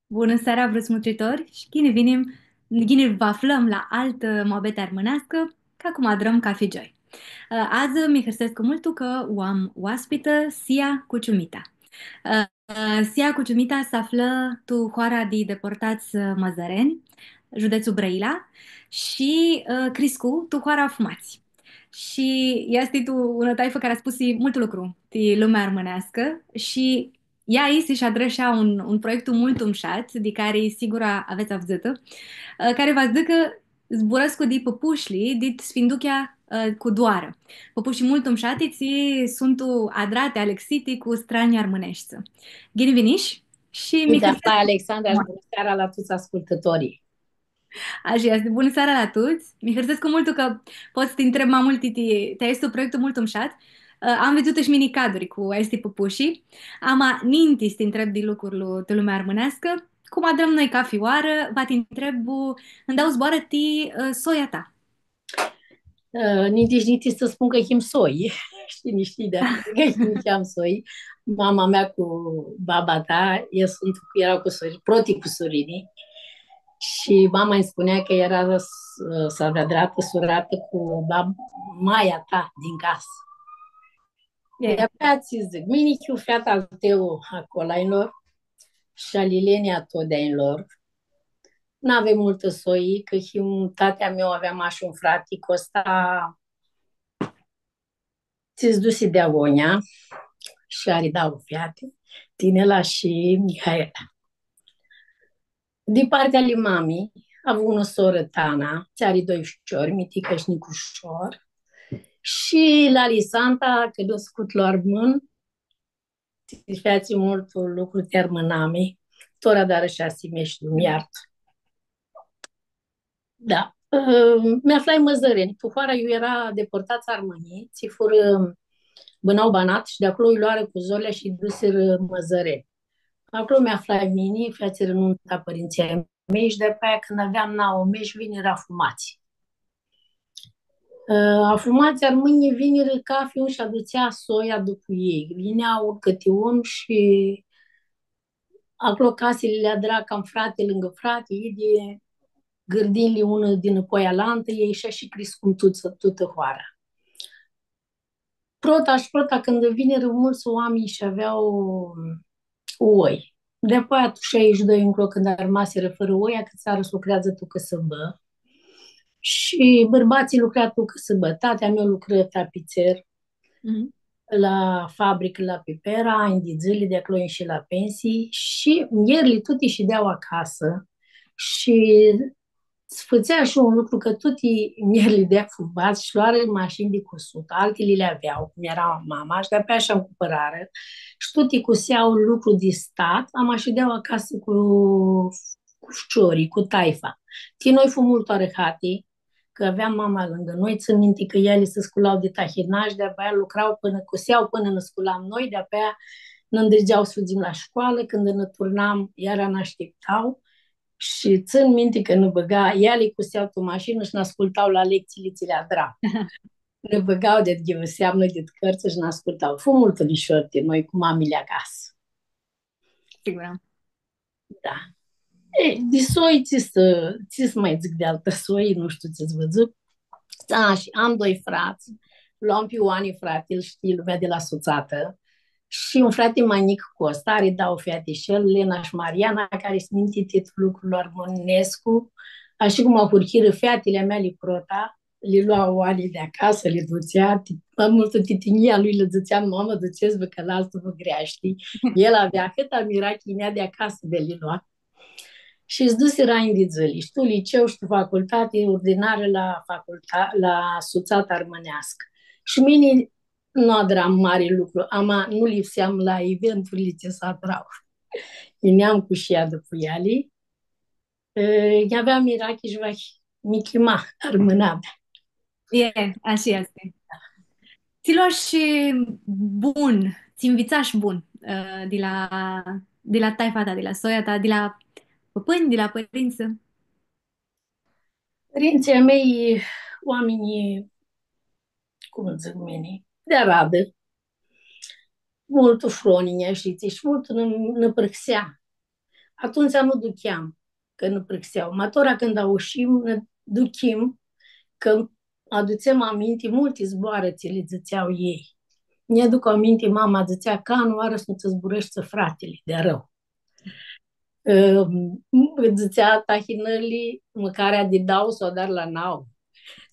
Bună seara, vrăsmutritori! Și gine vă aflăm la altă moabete armânească, ca cum adrăm cafegioi. Azi mi hârsesc multu că o am oaspită Sia Cuciumita. Sia Cuciumita se află tu hoara de deportați Măzăreni, județul Brăila, și Criscu, tu hoara fumați. Și este tu una taifă care a spus mult lucru de lumea armânească și ea este și adrășea un proiect mult umșat, de care sigur aveți avzătă, care va zică zburăscu de păpușli, dit sfinduchea cu doară. Păpușii mult umșate sunt adrate alexite cu strani armânești. Gine viniș și mi Uite, hârsesc. asta, Alexandra, și bună seara la toți ascultătorii. Așa este. Bună seara la toți! Mi hârsesc cu multul că poți să te întreb mai mult, te este un proiect mult umșat. Am văzut și mini-caduri cu este pupușii. Am ninti să te întreb de lucruri de lumea armânească. Cum adrăm noi cafioară, va te întreb, îmi dau zboară soia ta. Nici să spun că him soi. Știi de că him soi. Mama mea cu baba ta, erau cu sori, proti cu sorinii. Și mama îmi spunea că era salvedrată, surată cu maia ta din casă. Yeah. De-abia ți zic, mini chiu fiat al tău acolo, și alilenia tot de lor. N-avem multă soi, că și tatea meu avea mași un frate, Costa ți-ți dusi de Agonia și Aridau fiate, Tinela și Mihaela. Din partea lui mami, a avut o soră, Tana, ți are doi ușori, Mitică și Nicușor, și la Lisanta, că de-o scut lor mân, ți feați mult lucru termânami, tora dar și asime și iart. Da. Mi-aflai Măzăreni. Puhoara eu era deportați Armănii, ți fură Bănau Banat și de acolo îi luară cu Zorlea și îi duseră Măzăreni. Acolo mi-aflai mini, fiați renunta părinții mei și de pe aia când aveam 9 mesi, vineri afumați. Afumați armâni vineri cafiun și aducea soia după ei. Vineau câte un și acolo casele le adra cam frate lângă frate, ei de gârdinile unul din poia lantă, ei și crescut tută hoara. Prota, când vine mulți oameni și aveau oi. De aia tu 62 încolo, când a rămaseră fără oia, că țară lucrează tu că să bă. Și bărbații lucrează tu că să bă. Tatea mea lucră tapițer Mhm. la fabrică la Pipera, în zile de acolo și la pensii și ierli tuti și deau acasă și făcea și un lucru că tuti mierli de fubați și luare mașini de cusut, altele le aveau, cum era mama, și de-abia așa-mi cumpărare. Și tuti cuseau lucru de stat, am și deau acasă cu șciorii, cu taifa. Tii noi fu mult arăhati, că aveam mama lângă noi, țin minte că ele se sculau de tahinaj, de-abia lucrau până, cuseau până ne sculam noi, de-abia ne îndrăgeau să fugim la școală, când ne turnam, iar ne așteptau. Și țin minte că nu băga, ele cuseau o mașină și ne ascultau la lecțiile, ți le adra. Ne băgau de ghiuseamnă de cărți și ne ascultau. Fu mult de noi cu mamile acasă. Sigur. Da. Ei, de soi, ți să mai zic de altă soi, nu știu ce-ți văzut. Și am doi frați. Luam pe Ioani, frate, îl știi, lumea de la Suțată. Și un frate mai mic, Costa, are dau fiate și el, Lena și Mariana, care sunt minte titlul lucrurilor Monescu, așa cum au hurchiră fiatele mele Prota, le lua oanii de acasă, le ducea, mai multă titinia lui le ducea, mamă, duceți-vă că la altul vă greaști. El avea cât admira chinea de acasă de le lua. Și îți dus era în zăli. Și tu liceu și tu facultate ordinară la Suțat Armânească. Și mine nu adram mare lucru, ama nu lipseam la eventurile ce s-a atrau. Ineam cu șia după ele. Aveam mirachi și vachi michima armânată. E, așa este. Ți luași bun, ți învițași bun de la taifa ta, de la soia ta, de la păpâni, de la părință. Părinții mei, oamenii, cum îți zic mine, de aradă, mult froninea, știți, și mult năpărxea. Atunci nu duceam, că nu prixeau. Matora când aușim, ne ducim, că aducem aminte, multe zboare ți le ziceau ei. Ne aduc aminte, mama zicea, ca nu arăs nu-ți zburește fratele, de rău. Zicea tahinării, mâncarea de dau sau dar la nau.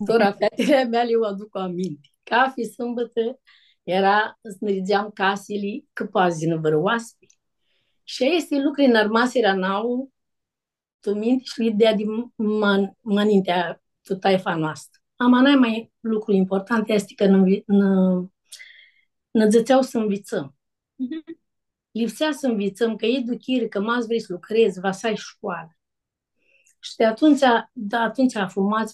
Tora fetele mele o aduc aminte. Ca fi sâmbătă, era, snărigeam casele, că pazi în vărăoaspe. Și este lucruri în rămaseră nau, tu minte și ideea de mănintea tu taifa noastră. Ama n-ai mai lucru important este că ne zățeau să învățăm. Mhm. Lipsea să învățăm că e duchire, că mai vrei să lucrezi, va să ai școală. Și de atunci a fumat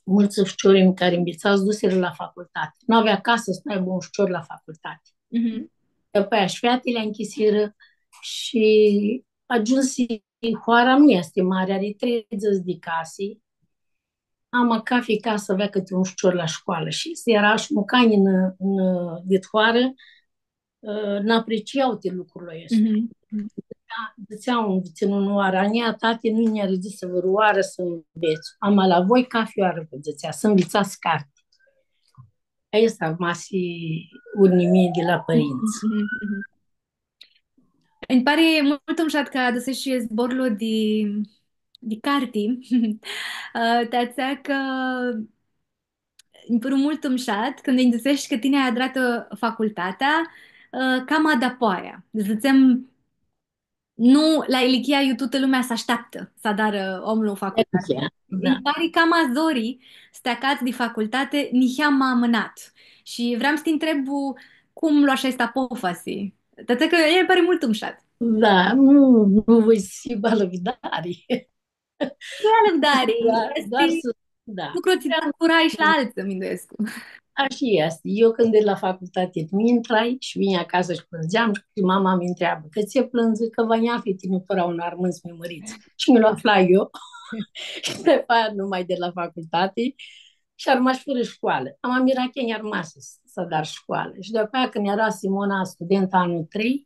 mulți șciori care învățau duseră la facultate. Nu avea casă să nu aibă un șcior la facultate. Mhm. După aia șfeatele închisiră și ajuns Hoara nu este mare, are 30 de case. Am ca fiecare să avea câte un șcior la școală. Și se era și mucani de Hoară, n-apreciau de lucrurile astea. Mhm. Ziceau în viținul Arania, tate nu ne-a zis să vă ruară să înveți. Am la voi ca fioară, vă zicea, să învățați carte. Asta a rămas urnimie de la părinți. Mhm. Mhm. Îmi pare mult umșat că adăsești zborul de carti. Tațea că îmi păru mult umșat când îmi găsești că tine ai adrat facultatea cam adapoaia. Zicem, nu, la Ilichia, eu toată lumea se așteaptă să adară omul în facultate. Da. Îmi pare cam azorii steacați de facultate, nici am amânat. Și vreau să te întreb cum lua asta pofasi. Tătă că el pare mult umșat. Da, nu voi si balăvidare. Nu e răbdare, Doar este să, da. lucru ți da curaj și la alții, îmi îndoiesc. Așa este. Eu când de la facultate mi intrai și vine acasă și plângeam și mama mi întreabă că ți-e plânză că vă ia fi tinutora un armânți mi măriți. Și mi-l afla eu și după aia numai de la facultate și ar rămas fără școală. Am mirat că i-a rămas să dar școală. Și după aia când era Simona studentă anul 3,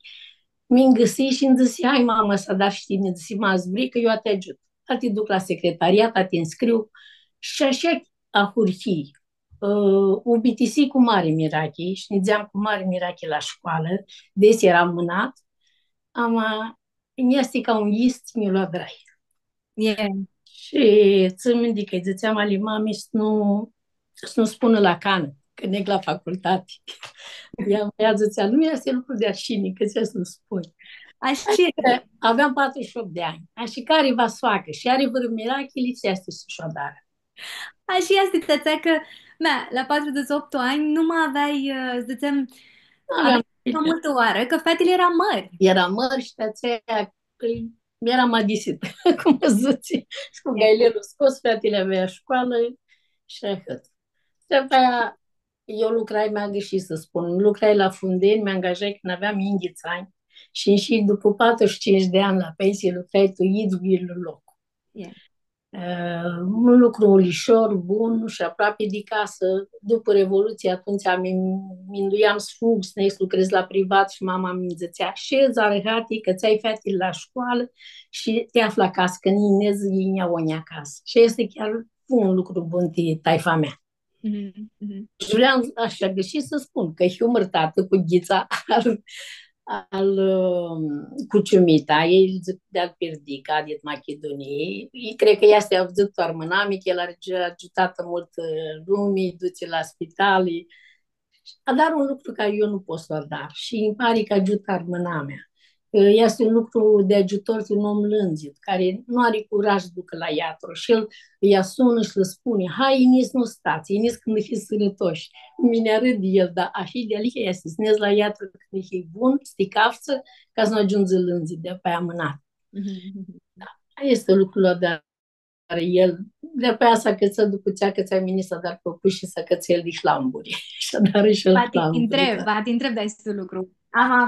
mi-am găsit și îmi zice, hai mamă să dar știi, mi zice, mă zbri că eu te ajut. Te duc la secretariat, te înscriu și așa a hurhii. Un BTC cu mare mirachi și ne ziceam cu mare mirachi la școală, des eram mânat, am este ca un ist, mi-a luat drai. Yeah. Și țin minte că îi ziceam ali mami să nu spună la cană, că neg la facultate. Ea zicea, nu este lucru de arșini, că ți să nu spui. Așa, Aveam 48 de ani. Așa care va să facă? Și are vără mirachi, lipsește și șodară. așa este, tățea că, mea, la 48 ani nu mai aveai, zicem, Nu aveai aveam mai multă oară, că fetele erau mări. era măr și pe aceea mi-era madisit, cum zice. Și cu gailelul scos, fetele avea școală și atât. Și după aia, eu lucrai, mi-am găsit să spun, lucrai la Fundeni, mi-am angajat când aveam inghiți ani și după 45 de ani la pensie lucrai tu iți loc. Yeah. Un lucru ușor, bun și aproape de casă. După Revoluție, atunci minduiam să fug, să ne lucrez la privat și mama mi zicea, și zarăhati că ți-ai fetele la școală și te afli acasă, că ninez ei o acasă. Și este chiar un lucru bun de taifa mea. Mm-hmm. Și vreau așa găsi să spun că humor tată cu ghița al cuciumita, el de-al Perdica, din Macedoniei. Cred că este a văzut armânamic, el a ajutat mult lumii, duce la spitali. A dar un lucru care eu nu pot să-l dar și îmi pare că ajută armânamea. Este un lucru de ajutor de un om lânzit, care nu are curaj să ducă la iatru și el îi sună și le spune, hai, Ines, nu stați, Ines când fiți sănătoși. Mine râd el, dar așa de alică este, să la iatru când e bun, sticavță, ca să nu ajungă lânzit de pe amânat. Mm-hmm. Da. Este lucrul dar el, de pe aia s-a cățat după cea că ți-a venit să dar păpuși și să cățel de șlamburi. Și-a dar și el șlamburi. Va te întreb de acest lucru. Aha,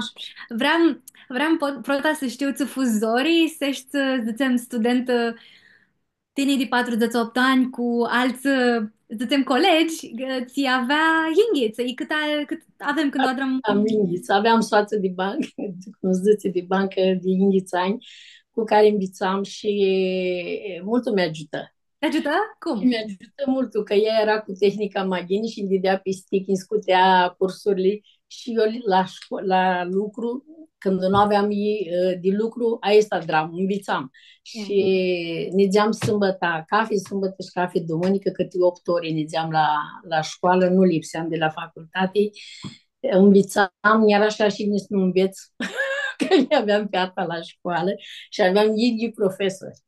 vreau prota să știu ți fuzorii, să zicem, student tine de 48 ani cu alți suntem colegi, ți avea Inghiță, cât avem când o adrăm. Am Inghiță, aveam soață de bancă, cunoscuți de bancă de inghițani, cu care învițam și mult mi ajută. Te ajută? Și Cum? mi-ajută mult că ea era cu tehnica Maghini și îmi dădea pe stick, îmi scutea cursurile și eu la lucru, când nu aveam de lucru, aici sta dram, învițam. Yeah. Și ne deam sâmbătă cafe, sâmbătă și cafe duminică, câte 8 ore ne deam la școală, nu lipseam de la facultate. Învițam, era așa și nici nu înveț, că aveam pe asta la școală și aveam ghidi profesori.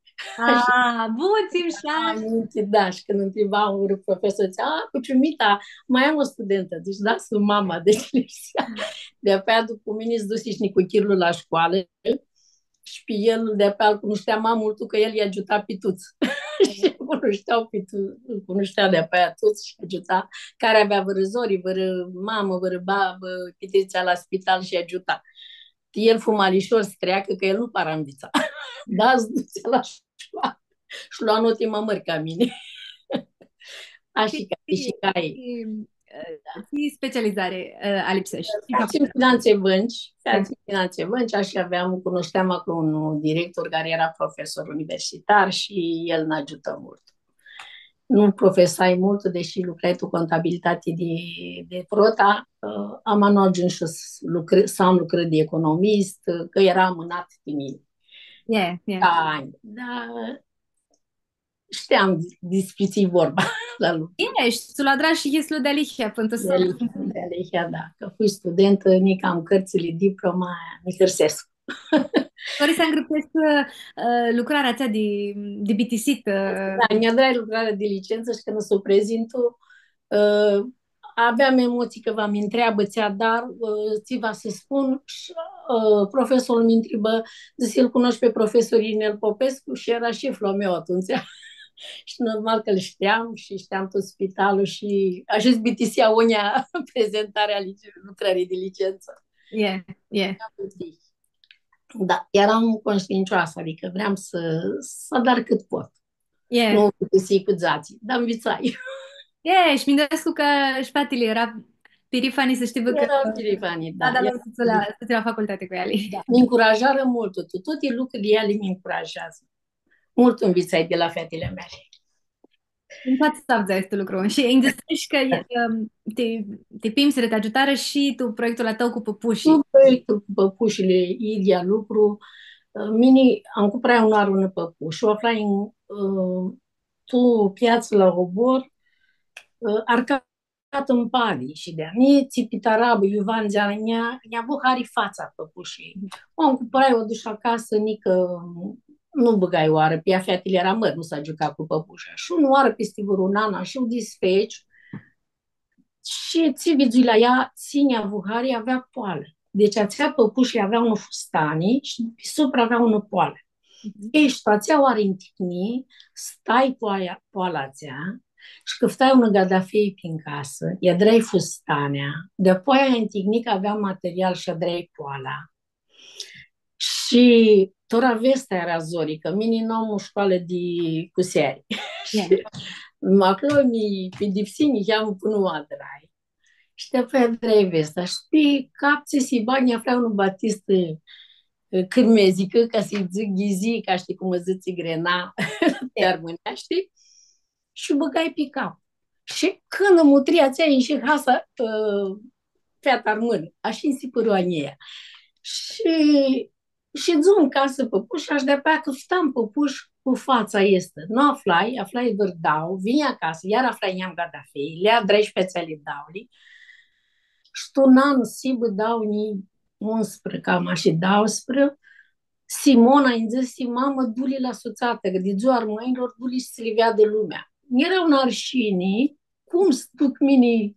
Bun, țin șans. Aminte, da, și când întreba un profesor, zicea, cu ciumita, mai am o studentă, deci da, sunt mama, deci lipsea. De-apoi după mine îți dusi și Nicuchirlu la școală și pe el de-apoi îl cunoștea mai mult că el i-a ajutat pe tuț. Și îl cunoștea de-apoi tuț și ajuta, care avea vărăzori, vără mamă, vără babă, Petrița la spital și ajuta. El fumalișor să treacă, că el nu paramdița. Da, îți ducea la școală și lua note mai mari ca mine. Așa și ca ei. Și specializare a lipsești. Facem finanțe bănci, așa cunoșteam acum un director care era profesor universitar și el ne ajută mult. Nu profesai mult, deși lucrai tu contabilitate de prota, am ajuns și să am lucrat de economist, că era amânat pe mine. Yeah. Da, știam despre vorba la lucru. Ești, tu la drag și chestiu de alihia, pentru să... De alihia, da. Că fui studentă, nici am cărțile, diploma, mi hârsesc. Ori să îngrăpesc lucrarea ța de BTC. Da, mi-a dat lucrarea de licență și când s-o prezintul, aveam emoții că v-am întreabă ți-a, dar ți va să spun și profesorul mi întrebă, zice, îl cunoști pe profesor Inel Popescu și era șeful meu atunci. Și normal că îl știam și știam tot spitalul și așa BTC-a unia prezentarea lucrării de licență. Yeah. Da, eram conștiincioasă, adică vreau să dar cât pot. Yeah. Nu BTC cu zații, dar învițai. Și mi-am că șpatele era pirifanii să știi că... Era pirifanii, da. Da, la facultate cu ele. Da. Mi încurajară mult, toate lucrurile ele mi încurajează. Mult învițai de la fetele mele. În față să este lucru. Și îmi că te pimsi de te ajutară și tu proiectul la tău cu păpușii. Nu proiectul cu păpușile, ideea lucru. Mine am cumpărat un ar un păpuș. O aflai tu piață la obor, arcat în padi și de-a mie, țipitarabă, Iuvan Zeana, ne-a buhari fața păpușii. O am cumpărat, o duși acasă, nică nu băgai oară, pe ea fetele era măr, nu s-a jucat cu păpușa. Și un oară peste un an, și un disfeci, și țivițui la ea, ținea buharii, avea poală. Deci ația păpușii avea un fustani și pe supra avea un poală. Ești, ația oare înticni, stai poala ația, și căftai un gadafei prin casă, i-a drei fustanea, de-apoi aia înticni că avea material și a drei poala. Și tora vesta era zorică, mini nu o școală de cuseari. Acolo mi pe dipsini cheamă până o adrai. Și de-apoi drei vesta. Și pe capțe si bani aflau un batist cârmezică, ca să-i zic ghizi, ca știi cum zici grena, te-ar mânea, știi? Și băgai pe cap. Și când mutria ți-a ieșit hasa, feta armână, așa în sipăroania. Și zi în casă păpuș, aș de-apoi că ftam păpuș cu fața este. Nu aflai vârdau, vine acasă, iar aflai i-am gadafei, le-a 13 ale dauli, și tu n-an si dau ni 11, cam așa dau spre, Simona îmi zice, mamă, du-li la soțată, că de ziua armăinilor, du-li să le vea de lumea. Era un arșinii, cum stuc mini,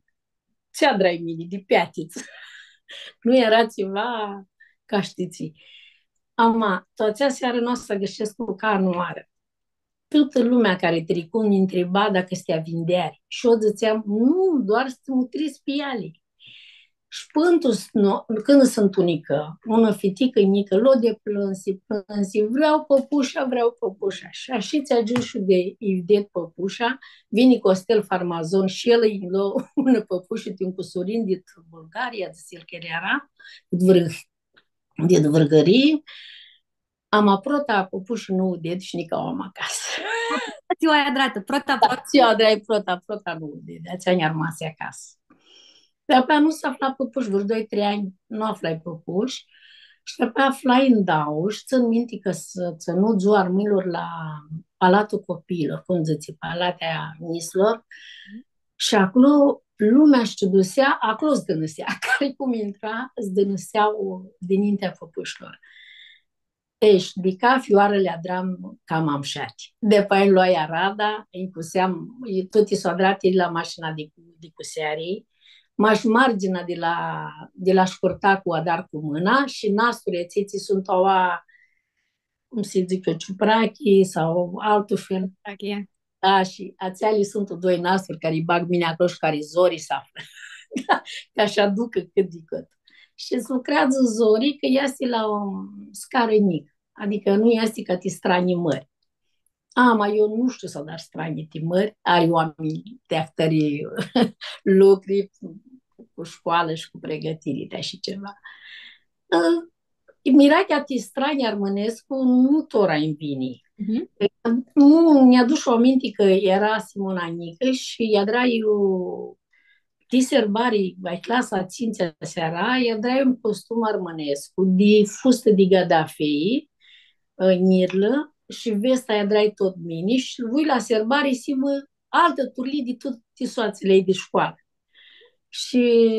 ți-a drai mini, de piatiță. Nu era ceva ca știți. Ama, toată seara noastră găsesc cu carnoară. Toată lumea care tricum mi întreba dacă stea vindeari. Și eu ziceam, nu, doar să mă trezi pe ele. Și când sunt unică, una fitică mică, lo de plânsi, vreau păpușa. Și așa ți ajungi și de iudet păpușa, vine Costel Farmazon și el îi lua una păpușă din Cusurin, din Bulgaria, de Silcheriara, de vârgărie, am aprota păpușă nu de și nici am acasă. Ziua aia drată, prota, Da, prota. ziua de prota nu de ați-a rămas acasă. De-abia nu se afla păpuși, vreo 2-3 ani nu aflai păpuși și de-abia aflai în Dauș, țin minte că să ținut ziua armilor la Palatul Copiilor, cum zice, Palatea Nislor, și acolo lumea își dusea, acolo zdănăsea, care cum intra, zdănăseau dinaintea păpușilor. Ești, dica fioarele adram cam am șati. De pe aia luai arada, îi puseam, toate soadrate la mașina de cusearii, m-aș marginea de la șcurta cu adar cu mâna și nasurile ți sunt oa, cum se zice, ciuprachi sau altul fel. Okay. Da, și ațealii sunt doi nasuri care îi bag mine acolo și care zorii se află. Ca și aducă cât de cât. Și îți lucrează zorii că este la o scară mică. Adică nu este ca te stranii mări. Mai eu nu știu să dar stranii mări. Are oameni teaftării lucri cu școală și cu pregătire și ceva. Miratea te strani Armănescu nu tora în vini. Nu, mi-aduce o aminte că era Simona Nică și i-a Tiserbari, ai clasa țințea seara, i-a un costum armănescu de fustă de gadafei, nirlă, și vesta i-a tot mini și voi la serbari si altă turli de tot tisoațele ei de școală. Și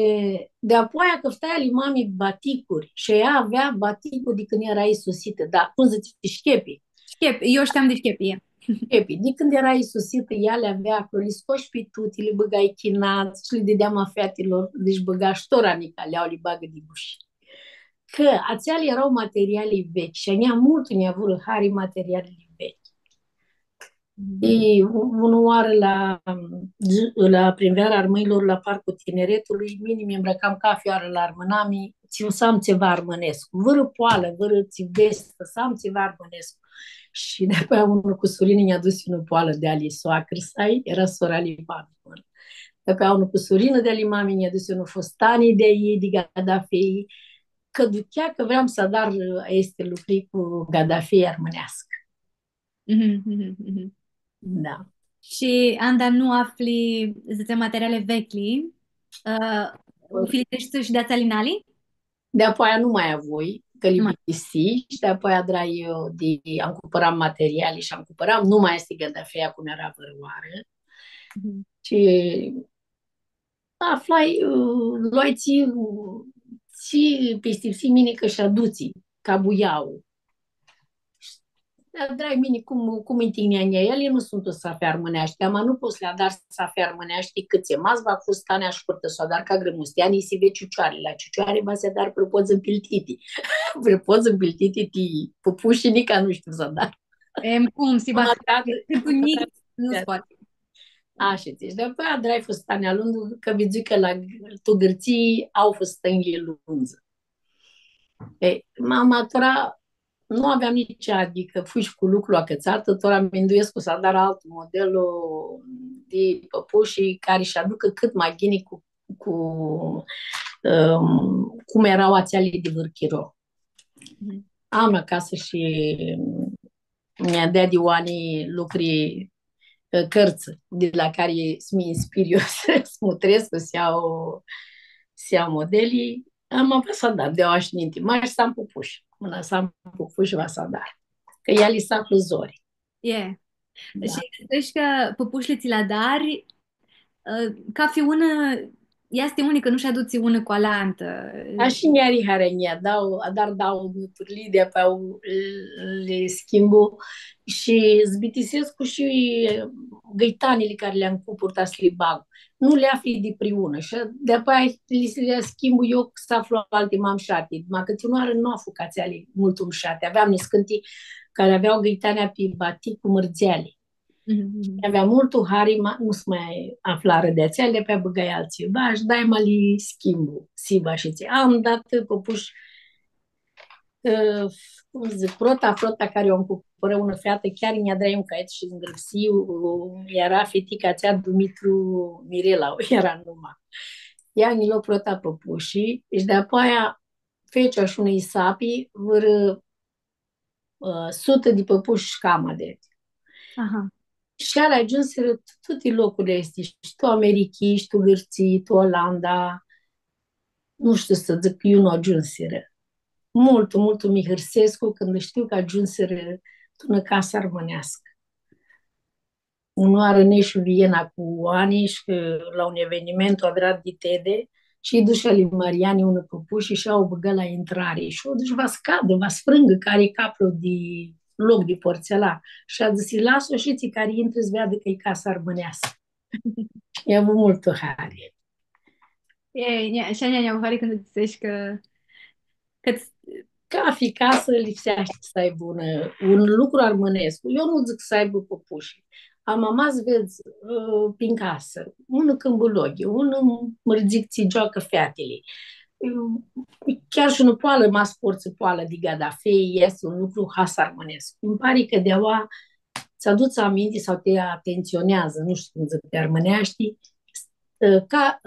de apoi că ftaia lui mami baticuri și ea avea baticuri de când era isusită, dar cum zice, șchepi. Șchepi, eu știam de șchepi. Șchepi, de când era isusită, ea le avea acolo, le scoși pe tuti, le băgai chinați și le dădeam fetelor, deci băga ștoranica, le bagă de buși. Că ațeale erau materiale vechi și ea mult ne-a avut hari materialele vechi. Și unul oară la primăvara armăilor la Parcul Tineretului, mine mi îmbrăcam ca fioară la armânami, să ceva armănesc, vără poală, vără țivestă, să am ceva armănesc. Și de-apoi unul cu Sorin mi-a dus unul poală de ali soacră sai, era sora lui mami. De-apoi unul cu Sorină de ali mami mi-a dus unul fostanii de ei, de gadafei, că duchea că vreau să dar este lucri cu gadafei armânească. Da. Și Anda nu afli, zice, materiale vechi, filitești și de ațalinali? De apoi nu mai avui, că li bisi, și de apoi am cumpărat materiale și am cumpărat, nu mai este gadafea cum era vărăoară. Și aflai, luai ții peste mine că și aduții, ca buiau. Dragi mine, cum întâlnea ele nu sunt o safe armânești, ama nu poți le-a dar safe armânești cât se mazva cu stanea șcurtă sau dar ca grămusteani si ve ciucioare. La ciucioare va se dar prepoz împiltiti. Prepoz împiltiti pupuși nica nu știu să dar. Cum si va nu scoate. Așa, deci de apoi adrai fustanea lundu, că vezi că la tugărții au fustănile lunză. M-am maturat. Nu aveam nici adică fui și cu lucru acățată, tot aminduiesc să dar alt model de păpuși care își aducă cât mai bine cum erau ațealii de vârchiro. Am acasă și mi-a dat de oanii lucruri cărți de la care mi inspir eu să smutresc, să iau modelii. Am apăsat dar de o așninte, mai să am pupuși. Mâna să am pupuși va să dar. Că ea li s-a zori. Da. Și gândești că păpușile ți la dari, ca fi una, este unică, nu-și aduți una cu alantă. Și mi-ari harenia, dau nuturile de pe le schimbu și zbitisesc cu și găitanile care le-am purtat să le bag. Nu le afli de priună și de-apoi le schimbu eu să aflu alte mamșate. Mai câte unoară nu afucați ale mult umșate. Aveam niscântii care aveau găitanea pe batic cu mărțeale. Mhm. Avea multul hari, nu se mai afla rădețea, le pe băgai alții. Ba, își dai mali schimbul, siba și ție. Am dat păpuși, cum zic, frota care o cumpără una fată, chiar mi-a dat un caiet și îndrăpsiu, era fetica țea Dumitru Mirela, era numai. Ea mi l-a prota păpușii, și de apoia fecea și unei sapi, vor sută de păpuși cama de. Aha. Și alea ajunseră toate locurile astea, și tu Americii, și tu Gârții, tu Olanda, nu știu să zic, eu nu ajunseră. Mult mi hârsescu când știu că ajunseră până casa armânească. Unoară neșu Viena cu ani și că la un eveniment o adrat de tede și îi duce lui Mariani ună păpuși și au băgat la intrare și o duce va scadă, va sfrângă care capul de loc de porțela și a zis, lasă-o și ții care intră să vadă că e casa armânească. I-a avut mult hare. Așa ne-am fare când îți zici că Ca fi casă lipsește să aibă un lucru armănesc. Eu nu zic să aibă păpuși. Am amas, vezi, prin casă, unul câmbuloghe, unul mărzic ți joacă fetele. Chiar și nu poală, mă sporță poală de gadafei, este un lucru has armănesc. Îmi pare că de-aua ți-aduți aminte sau te atenționează, nu știu cum zic, te armânești, ca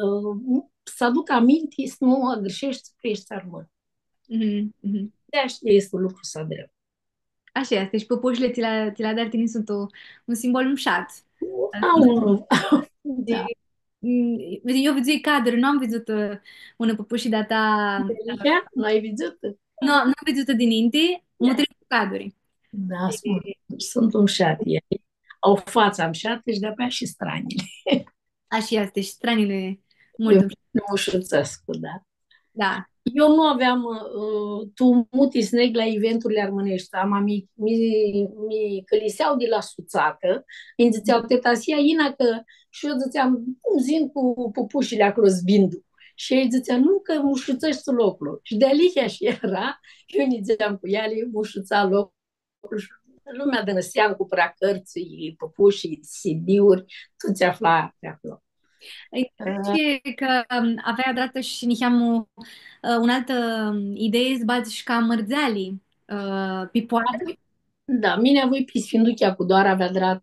să aduc aminte să nu greșești să crești armân. Mhm, mhm. De asta este un lucru să drept. Așa este. Și păpușile ți la dar tine sunt un simbol umșat. Au, Și, da. eu văzut cadru, nu am văzut una păpuși data. Delia, nu ai văzut? Nu, nu am văzut-o dinainte, mă Ia. trebuie cu caduri. Da, sunt un șat. Au fața am șate și de-abia și stranile. Așa este, și stranile mult Eu umșat. nu ușurțesc, da. Da. Eu nu aveam tumult sneg la eventurile armânești. Mi căliseau de la suțată, îmi ziceau, teta Sia, Ina, că și eu ziceam, cum zin cu pupușile acolo zbindu. Și ei zicea, nu, că mușuțești locul. Și de alicia și era, eu ne ziceam cu ele, mușuța locul. Și lumea dă seam cu prea cărții, păpușii, CD-uri, tu ți afla pe acolo. Și că avea drată și niheam un altă idee, zbați și ca mărțealii pipoare. Da, mine voi pe Sfinduchea cu doar avea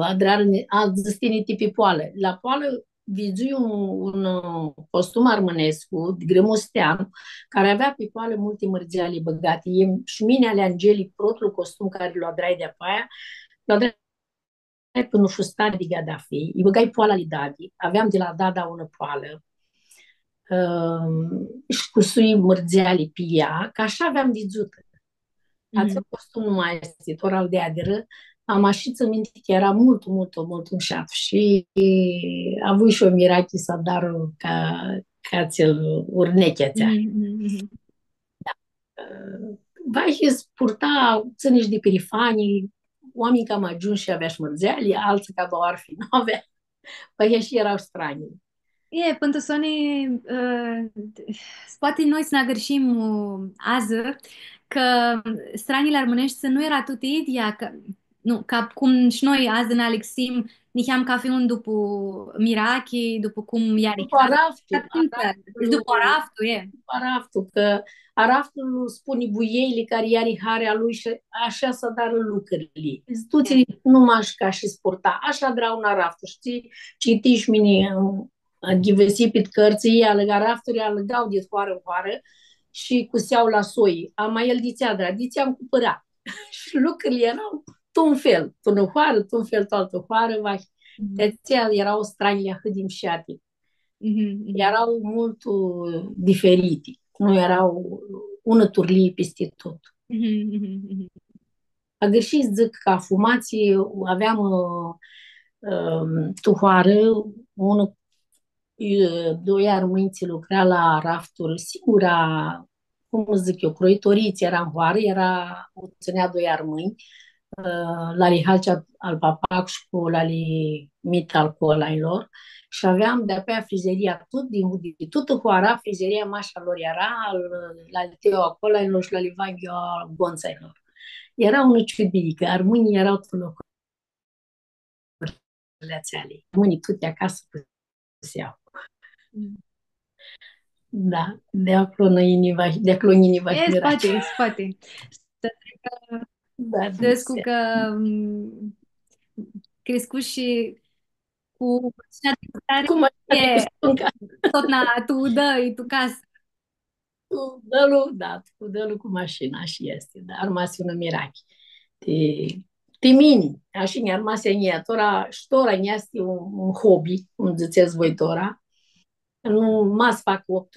adrar a zistini tipi poale. La poală vizui un costum armânescu, de grămostean, care avea pe poale multe mărgeali băgate. Și mine ale Angelii, protul costum care l-o adrai de aia, l-o adrai până fustat de gadafei, îi băgai poala lui Dadi, aveam de la Dada una poală, și cu sui mărgeali pe ea, că așa aveam vizută. Ați Mhm. fost un maestritor al de aderă, am așit să minte că era mult un șaf și a avut și o mirachi să dar ca ți-l urnechețea. Mhm, mhm. Vai și purta țănici de perifanii, oameni cam ajuns și avea șmărzeali, alții ca doar fi nu avea. Păi și erau strani. Pentru Sony, poate noi să ne greșim azi, că stranile armânești să nu era tot ideea, că, nu, ca cum și noi azi în Alexim, niheam ca fiind după Mirachi, după cum iar După Araftu, și după Araftu, e. Araftu, că Araftul spune buieile care iar harea lui și așa să dară lucrurile. Instituții nu maș ca și sporta, așa drau un Araftul, știi? Citiși mine ghivesipit cărții, alăga Arafturi, alăgau de foară în foară și cuseau la soi. Am el dițea, am cumpărat. Și lucrurile erau tot un fel, până foară, tot un fel, toată foară, vai. Mhm, De aceea erau strani ahât din șati. mhm, mhm, Erau mult diferite. Nu erau una turlie peste tot. mhm, mhm, mhm. A greșit, zic, că fumații aveam tuhoară, unul, doi armâinți lucra la rafturi, singura, cum zic eu, croitoriți era în hoară, o ținea doi armâini, la Rihalcea al papac și cu la mit al colailor și aveam de-a pe frizeria tot din tot hoara, frizeria mașa lor era la Teo a colailor și la Livangio a gonțailor. Era unul ciudică, armânii erau tot locul. alea. Mâini tu de acasă cu seau. Mm. Da, de acolo în inima Spate, spate. Să Da, trăiesc că crescut și cu mașina de cutare, cum așa de cu e stânca. tot na, tu dă tu casă. Cu dălul, da, cu dălul cu mașina și este, da, ar rămas un mirachi. Ti mini, așa ne-ar rămas ea, tora, și tora este un hobby, un ziceți voi tora, nu mas fac 8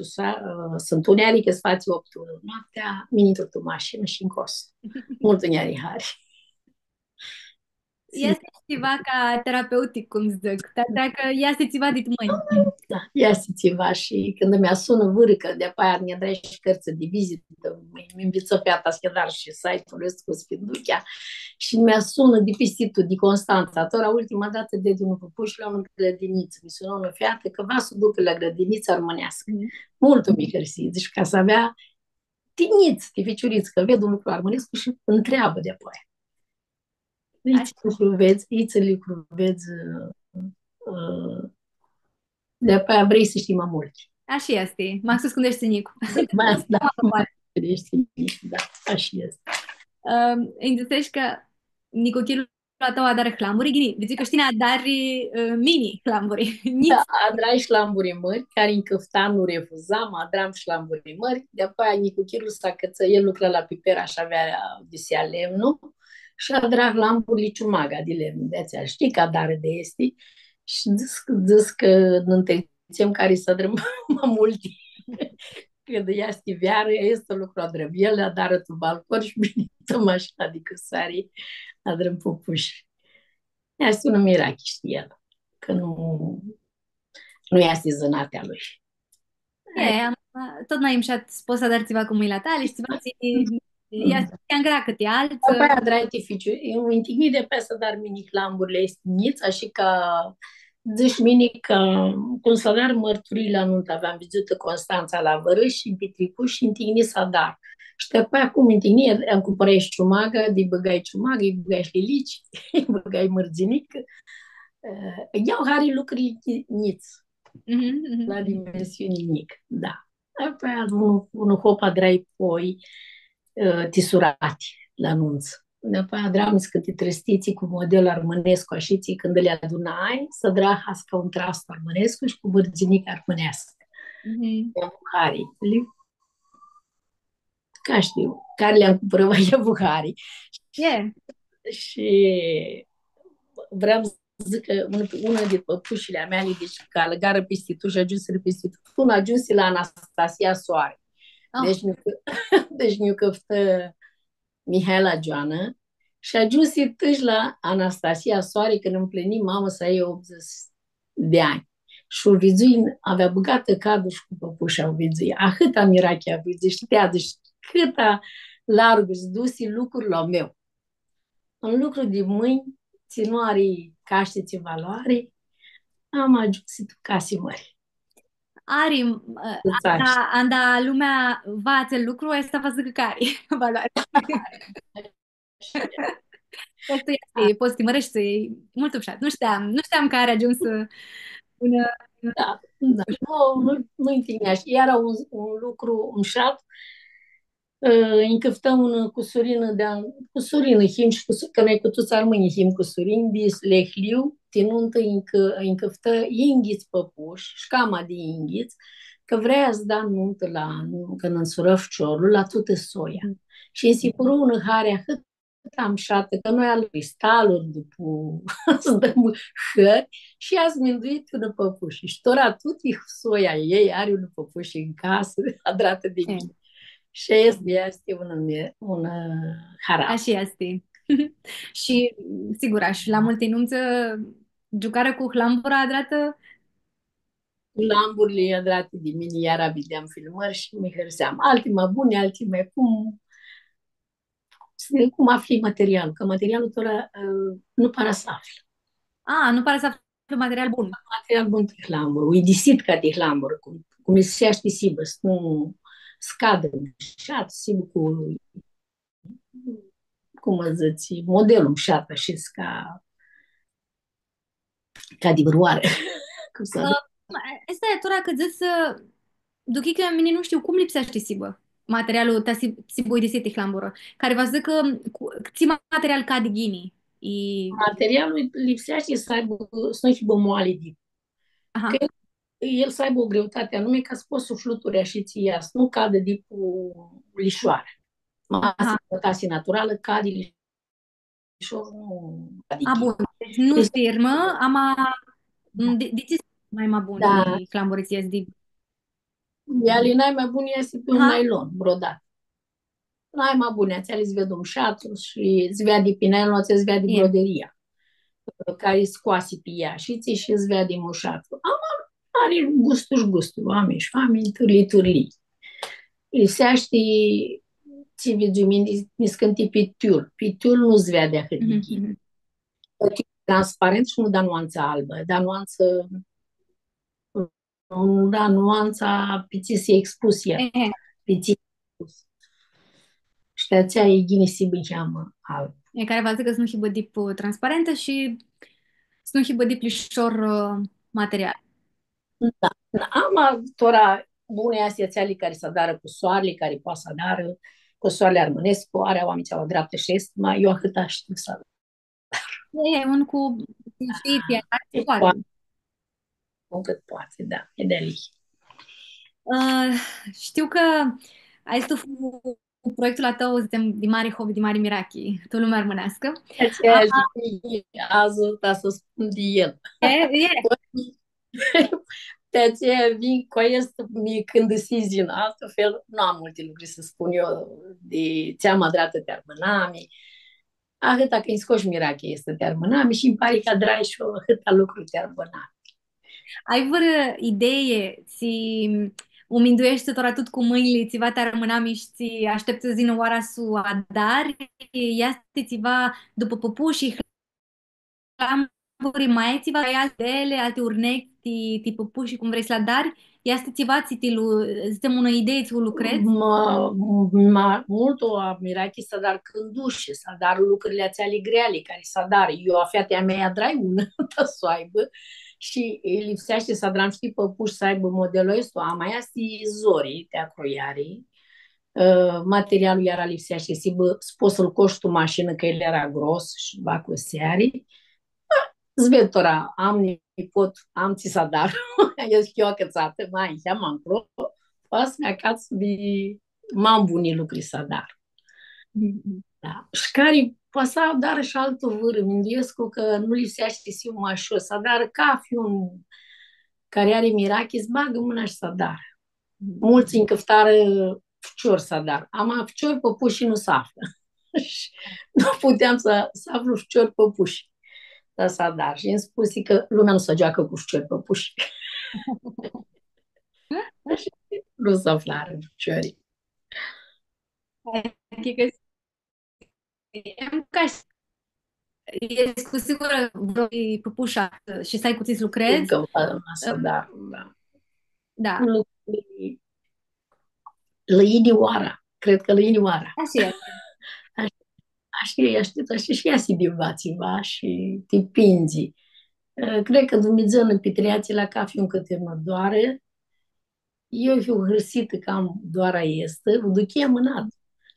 sunt unerică, să faci 8 noaptea, mini tot o mașină și în cos. Mult uneri hari. Este ceva ca terapeutic, cum zic. Dacă este ceva de mâini. Da, este ceva și când mi-a sună vârcă, de aia ne dai și cărți de vizită, mi invită fata să dar și site-ul ăsta cu Spinduchea și mi-a sună de pistitul, de Constanța. Atora ultima dată de un păpuș la o grădiniță. Mi sună o fiată că va să ducă la grădiniță armânească. Mult mi hărsit. Deci ca să avea tiniți, ficiuriți, că ved un lucru armânesc și întreabă de apoi. Aici lucru vezi de apoi vrei să știi mai mult. Așa este. Max ascundește țânicul. Da, da, așa este. Îmi că Nicochilul la tău adare hlamburi, gini, deci că știi adare mini hlamburi. Da, Nici. adrai șlamburi mări, care în Căftan nu refuzam, adram șlamburi mări, de apoi Nicochilul s-a căță, el lucra la Pipera și avea desea lemnul și adra șlamburi ciumaga de lemn, de aceea știi că adară de este și zis că nu întâlțim care să adrăm mai multe. Când ea stiveară, este lucru adrăm. El adară tu balcon și bine mașina, adică sari, adrăm pupuși. Este un mirachi, știe el, că nu este zânatea lui. Tot n-ai imșat, poți să dar ceva cu mâinile tale și ceva ea îngrea câte altă. Apoi a draiticficiu, e un intignit de pe să dar mini clamburile estinița și ca zici mini că cum să dar mărturii la nuntă, aveam vizită Constanța la Vărâș și în Pitricu și intignit să dar. Și după acum intignit, am cumpărat și ciumagă, de băgai ciumagă, îi băgai și lilici, îi băgai mărginică. Iau hari lucruri niți, la dimensiuni mic, da. Apoi un hop a drai poi tisurati la nunț. După aia drami câte trăstiții cu model armănescu, așiții când le adunai, să drahas ca un trast armănescu și cu bărginic armănească. Buhari. Ca știu, care le-am cumpărat e Buhari. Și vreau să zic că una din păpușile mele, deci că alăgară pistitul și ajunse pistitul. Până ajunse la Anastasia Soare. Deci mi-o căftă Mihaela Joană și ajunse tâși la Anastasia Soare când împlini mamă să ai 80 de ani. Și o vizui, avea băgată cadru și cu păpușa o vizui. Câta mirache a vizui, știa, deci câta largă și dusi lucruri la meu. Un lucru de mâini, ținuare caștiți valoare, am ajuns case mări. Ari, anda lumea vață lucru, asta va zic care valoare. Asta este, poți să mărești, mult upșat. Nu știam că are ajuns până... Da, da. Nu întâlneași. Era un lucru, un șat, încăftăm un cusurină, him și că noi cu toți armâni him cusurin, dis lehliu, tinând încăftă inghiți păpuși, șcama de inghiți, că vrea să da nuntă când însură fciorul, la tută soia. Și în sipuru un hare cât am șată, că noi al cristaluri după să dăm hări și ați minduit un păpuși. Și tora tot soia ei are un păpuși în casă, adrată de mine. Și este un haram. Așa este. Și, sigur, și la multe nunță, jucarea cu hlambura adrată? Lamburile adrate de mine, iar vedeam filmări și mi hărseam. Alte mai bune, alte mai cum afli materialul, că materialul ăla nu pare să afli. Nu pare să afli material bun. Material bun de hlambur, e disit ca de hlambur, cum se aștept sibă, să nu scadă șat, sibă cum zici, modelul șat, așa ca Ca de vârvoare. Cum să zic? Esta je torej, kad zdaj se, dokaj ke meni nu știu cum lipsește sibă, materialul ta sibă de sete hlambură, care va zic că ți material ca de ghini. Materialul lipsește să nu fie moale de Aha, că el să aibă o greutate anume ca să poți să fluture și ți ia, să nu cadă de cu lișoare. Masă aha. greutate naturală, cade lișor, nu A, adică. bun. Deci nu Este, sfirmă, ama de ce mai bun da, de hlamburăți de... ele n-ai mai bun iese pe un Aha, nylon brodat. N-ai mai bune, ți îți vede un șatru și îți vede pe nylon, ți vede e. broderia care scoase pe ea și ți și îți vede un șatru. Are gustul, oameni și oameni, turli. Lipsește ți vede mi scânti pe tiul. Pe tiul nu-ți vede atât de Mhm, ghi. mhm. Transparent și nu da nuanța albă, da nuanță, nu da nuanța pe ți se expus el. E, Pe ți expus. Și de aceea e ghini si bă cheamă alb. e care va zic că sunt și dip transparentă și sunt și dip lișor material. Da. Am tora bune astea țeali care să dară cu soarele, care poate să dară cu soarele armânescu, are oameni ce au dreaptă și est, mai eu atâta știu să E un cu, știi, fiecare e soare. poate, cât poate, da, e de aici. Uh, știu că ai tu cu proiectul la tău, suntem de mari hobby, de mari mirachi, tu lumea românească. De aceea zic, azi ăsta să spun de el. E, De aceea vin cu asta, când decizii altfel, fel, nu am multe lucruri să spun eu de ți-am dreaptă te armânami. Atâta că îmi scoși mirache este te armânami și îmi pare că dragi și atâta lucruri te armânami. ai vreo idee, uminduiește tot atât cu mâinile, ți va te rămâna și ți aștepți zi oara su a dar, este ți va după păpuși hlamuri, mai ți va alte ele, alte urnechi, ti păpuși cum vrei să la dar, este ți va ți una idee, ți o lucrezi? Mult o admirație să dar cândușe, să dar lucrurile ația greale care să dar. Eu, a fata mea, drai una să aibă și lipsește să dram știi păpuși să aibă modelul ăsta. Am mai asti zori te acroiari. Materialul iara lipsește, si bă, poți să-l coști tu mașină că el era gros și va cu seari. Zvetora, am nipot, am ți să dar. Eu știu că țată, mai, ia m-am pas acasă de m-am bunit lucruri să dar. Mhm. Da. Și care poate să dar și altă vâră. Mânduiesc că nu lipsește si un mașo, să dar ca fi un care are mirachis, bagă mâna și să dar. Mulți încăftară ficior să dar. Am ficior păpuși nu se află. Și nu puteam să aflu ficior păpuși. Dar să dar. Și îmi spus că lumea nu se joacă cu ficior păpuși. Și nu se aflară ficiorii. Adică ca și ești cu sigură vreo păpușa și să ai cuțit să lucrezi. Încă să dar. Da. Da, Lăinioara. Cred că lăinioara. așa e. Așa și ea se divațiva și te pinzi. Cred că Dumnezeu Petriații la cafiu încă te mă doare. Eu fiu hârsită că am doara este, o duc mânat.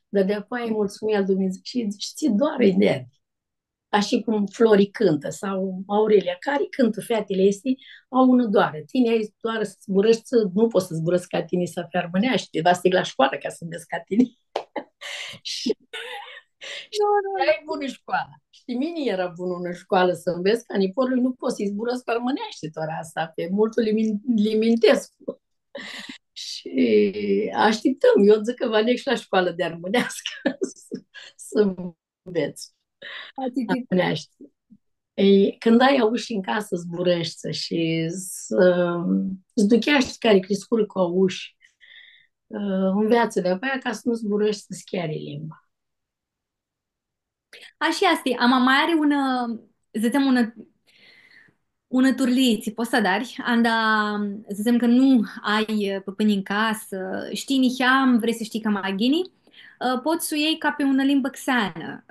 Dar de apoi îi mulțumea Dumnezeu și zice, ți doare de așa cum Flori cântă sau Aurelia, care cântă fetele este, au ună doară. Tine ai doară să zburăști, nu poți să zburăști ca tine să fii armânești, va să la școală ca să vezi ca tine. Și Nu, nu, ai bună școală. Știi, mine era bună în școală să înveți ca niporului nu poți să-i zburăți pe armânește doar asta, pe multul limintesc. Și așteptăm, eu zic că va și la școală de armânească să înveți nu. armânește. Ei, când ai auși în casă, zburește și îți ducheaști care crescură cu auși în viață de apoi ca să nu zburești să schiare limba. Așa este. Am mai are zicem, una turliți, poți să dari, anda, zicem că nu ai păpâni în casă, știi niheam, vrei să știi cam agini, poți să o iei ca pe una limbă xeană.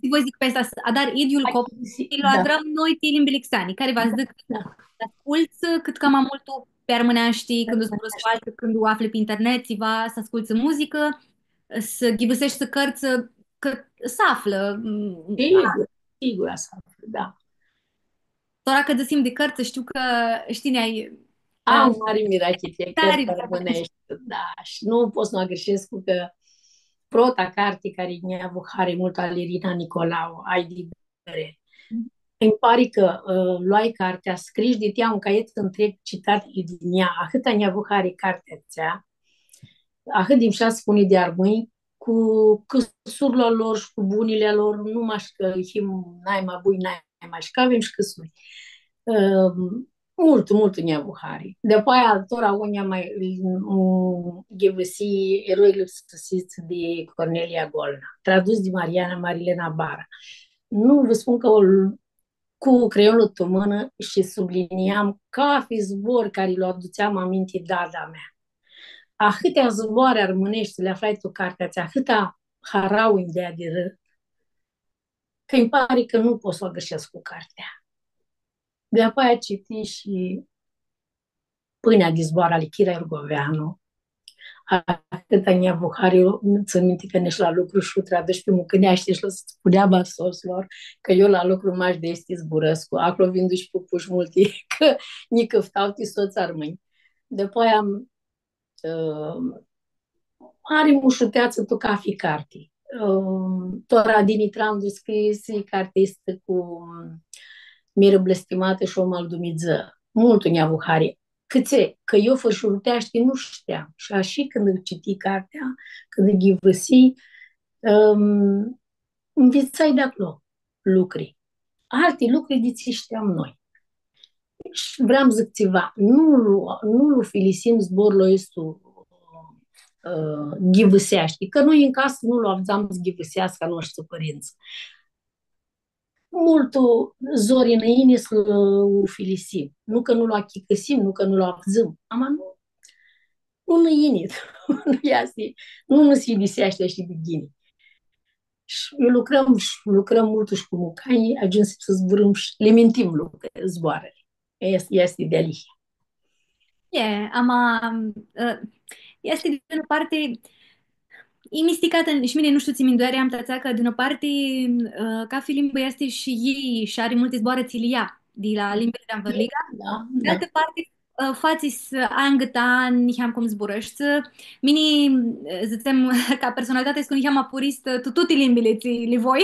Voi zic pe asta, a dar idiul copilul Da, adrăm noi ti limbili xeani, care va zic da. asculți cât cam am mult pe armânești, când o zburăsc cu alții, când o afli pe internet, ți va să asculți muzică, să ghivăsești să cărți, că să află. Sigur, sigur asta, da. Doar că de simt de cărți, știu că știi, ne-ai Am mari mirachite, cărți tari. armânești, da. Și nu pot să mă greșesc cu că prota carte care ne-a avut hare mult al Irina Nicolau, ai de bere. Îmi pare că luai cartea, scrii de tea un caiet întreg citat din ea, atâta ne-a avut hare cartea țea, atât din 6 de armâni, cu căsurile lor și cu bunile lor, nu mai că him, n-ai mai bui, n-ai mai și că avem și căsuri. Mult, mult ne-a avut hare. După aia, tora unia mai ghevăsi Eroii lipsăsiți de Cornelia Golna, tradus de Mariana Marilena Bara. Nu vă spun că cu creionul pe mână și subliniam ca fi zbor care le aduceam aminte dada mea. Atâtea zboare armânești le aflai tu cartea ți, atâta harau în de râd, că îmi pare că nu pot să o găsesc cu cartea. De aia citi și Pâinea de zboară ale Chira Iorgoveanu, atâta ne-a buhari, nu țin minte că nești la lucru și traduci pe mucâneaște și să-ți spunea basoslor că eu la lucru m-aș de este zburăscu, acolo vindu-și pupuși multe, că ni căftau ti soț armâni. După aia are mușuteață tu ca fi carte. Tora Dimitran scris carte este cu Miră blestimată și om al Dumiță. Mult ne-a buhari. Câțe, că eu fășurteaște nu știam. Și așa când citi cartea, când îi ghivăsi, învățai de acolo lucruri. Alte lucruri de ce știam noi. Și vreau să zic ceva, nu-l filisim zborul ăsta ghivăseaște, că noi în casă nu-l aveam să ghivăsească noștri părinți. Multul zori înainte să-l filisim. Nu că nu-l achicăsim, nu că nu-l avzăm. Ama nu init. Nu se lisește și de ghini. Și lucrăm mult și cu mucanii, ajung să zburăm și le mintim zboarele. Este de alihia. Este de o parte e misticată și mine nu știu ți mindoare am tăța că de o parte ca fi limbă este și ei și are multe zboare țilia de la limbele de învărliga. Da, De da. altă parte facis angătan, niham cum zburășți. Mini, zicem, ca personalitate sunt niham apurist tututi limbile li voi.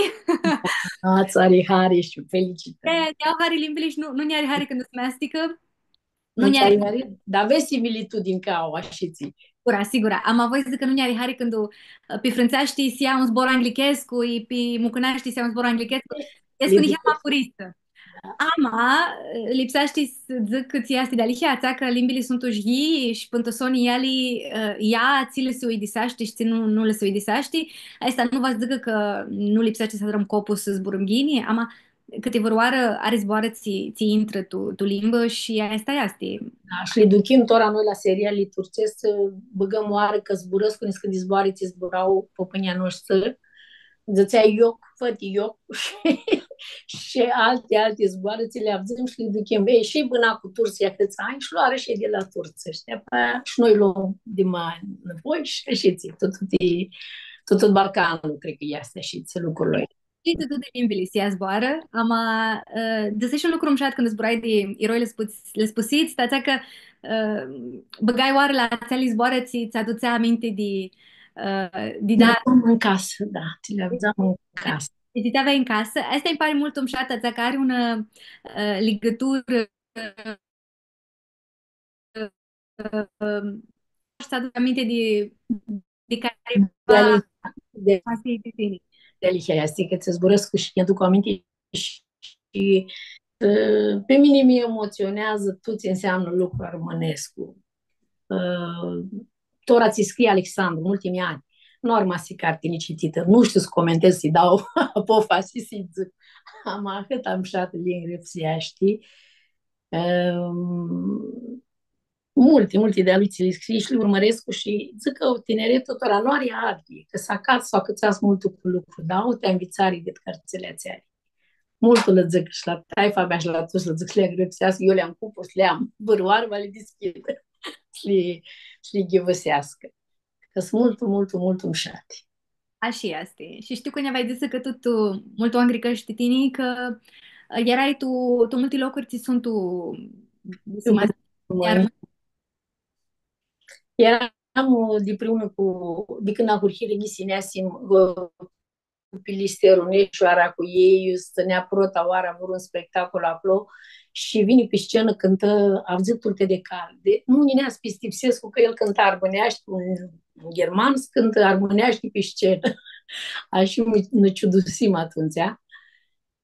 Ați are hari și felicitări. Iau hari limbile și nu ne-are hari când se mastică. Nu Nu ne-are ți-ai mărit? Dar aveți similitudini ca o așiții. Sigura, sigura. Am avut să zic că nu ne-are hari când pe frânțești se ia un zbor anglicescu, pe mucânaști se ia un zbor anglicescu. Este niham apuristă. Ama, lipsește să zic că ți este de alihiața, că limbile sunt ușghii și pentru sonii ele, ea ți le se uidisește și ți nu le se uidisește. Asta nu vă zic că nu lipsește să dăm copul să zburăm ghini, ama câteva oară are zboară ți intră tu limbă și asta este. Da, și ducem tora noi la serialii turcesc să băgăm oară că zburăsc când zboare, ți zburau popânia noastră. Zățea ioc, făti ioc și alte zboare ți le avem și le ducem. Ei, și până cu Turcia câți ani și luare și de la Turcia. Și noi luăm de mai înapoi și ieșiți. Tot Balcanul, cred că este și lucrurile. Și tot de limbile se zboară, ama și un lucru umșat când zburai de eroi le spusiți, stația că băgai oară la țeli zboară, ți aducea aminte de da, În casă, da, ți le aveam în casă. de te aveai în casă. Asta îmi pare mult umșat, stația că are una legătură și să aduc aminte de careva De de tine. Delicia asta, că ți zburăsc și mi-aduc aminte și pe mine mi emoționează, tu ți înseamnă lucru armânescu. Tora ți scrie Alexandru în ultimii ani. Nu ar mai carte nici citită. Nu știu să comentez, să-i dau pofa și să-i zic. Am șat în repsia, știi? multe de-a lui ți le scrie și le urmăresc și zic că tineretul ătora nu are alții, că s-a cat sau că ți-ați multul cu lucru, dar au te învițarii de cărțile ți multul le zic și la taifa mea și la tu să zic, le grăpsească, eu le-am pupus, le-am băruarba, le deschid și le ghivăsească. Că sunt mult umșate. Așa este. Și știu că ne-aveai zis că tu mult o angrică știtinii, că erai tu multe locuri ți sunt tu Eu, iar eram de împreună de când am urchit emisiunea Pilisterul Necioara cu ei, stănea prota oara, vor un spectacol acolo și vine pe scenă, cântă Avzitul-te de cal. Nu ne Pistipsescu că el cânta armâneaști, un german cântă armâneaști pe scenă. Așa ne ciudusim atunci.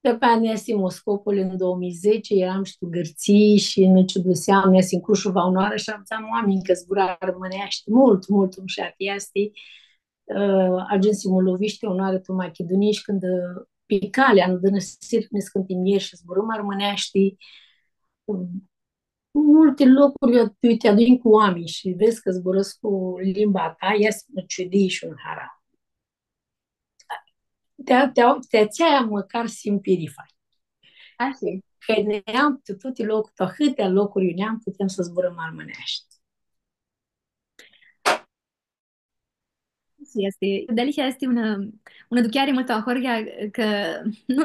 Pe aia Moscopol în 2010, eram și cu gărții și ne ciuduseam, ne în Crușova onoare și aveam oameni că zbura rămâneaște mult umșat. Este agenții Moloviște, onoare tu Macedonie și când pe calea, în dănăsiri, ne scântimieri și zburăm rămâneaște multe locuri, eu te aduni cu oameni și vezi că zburăsc cu limba ta, ies un ciudii și un hara. Te-aia măcar simpirifai. așa. Că neam, toate locuri, atâtea locuri neam, putem să zburăm armânești. Este. Delhi este una educare molto accorga că nu,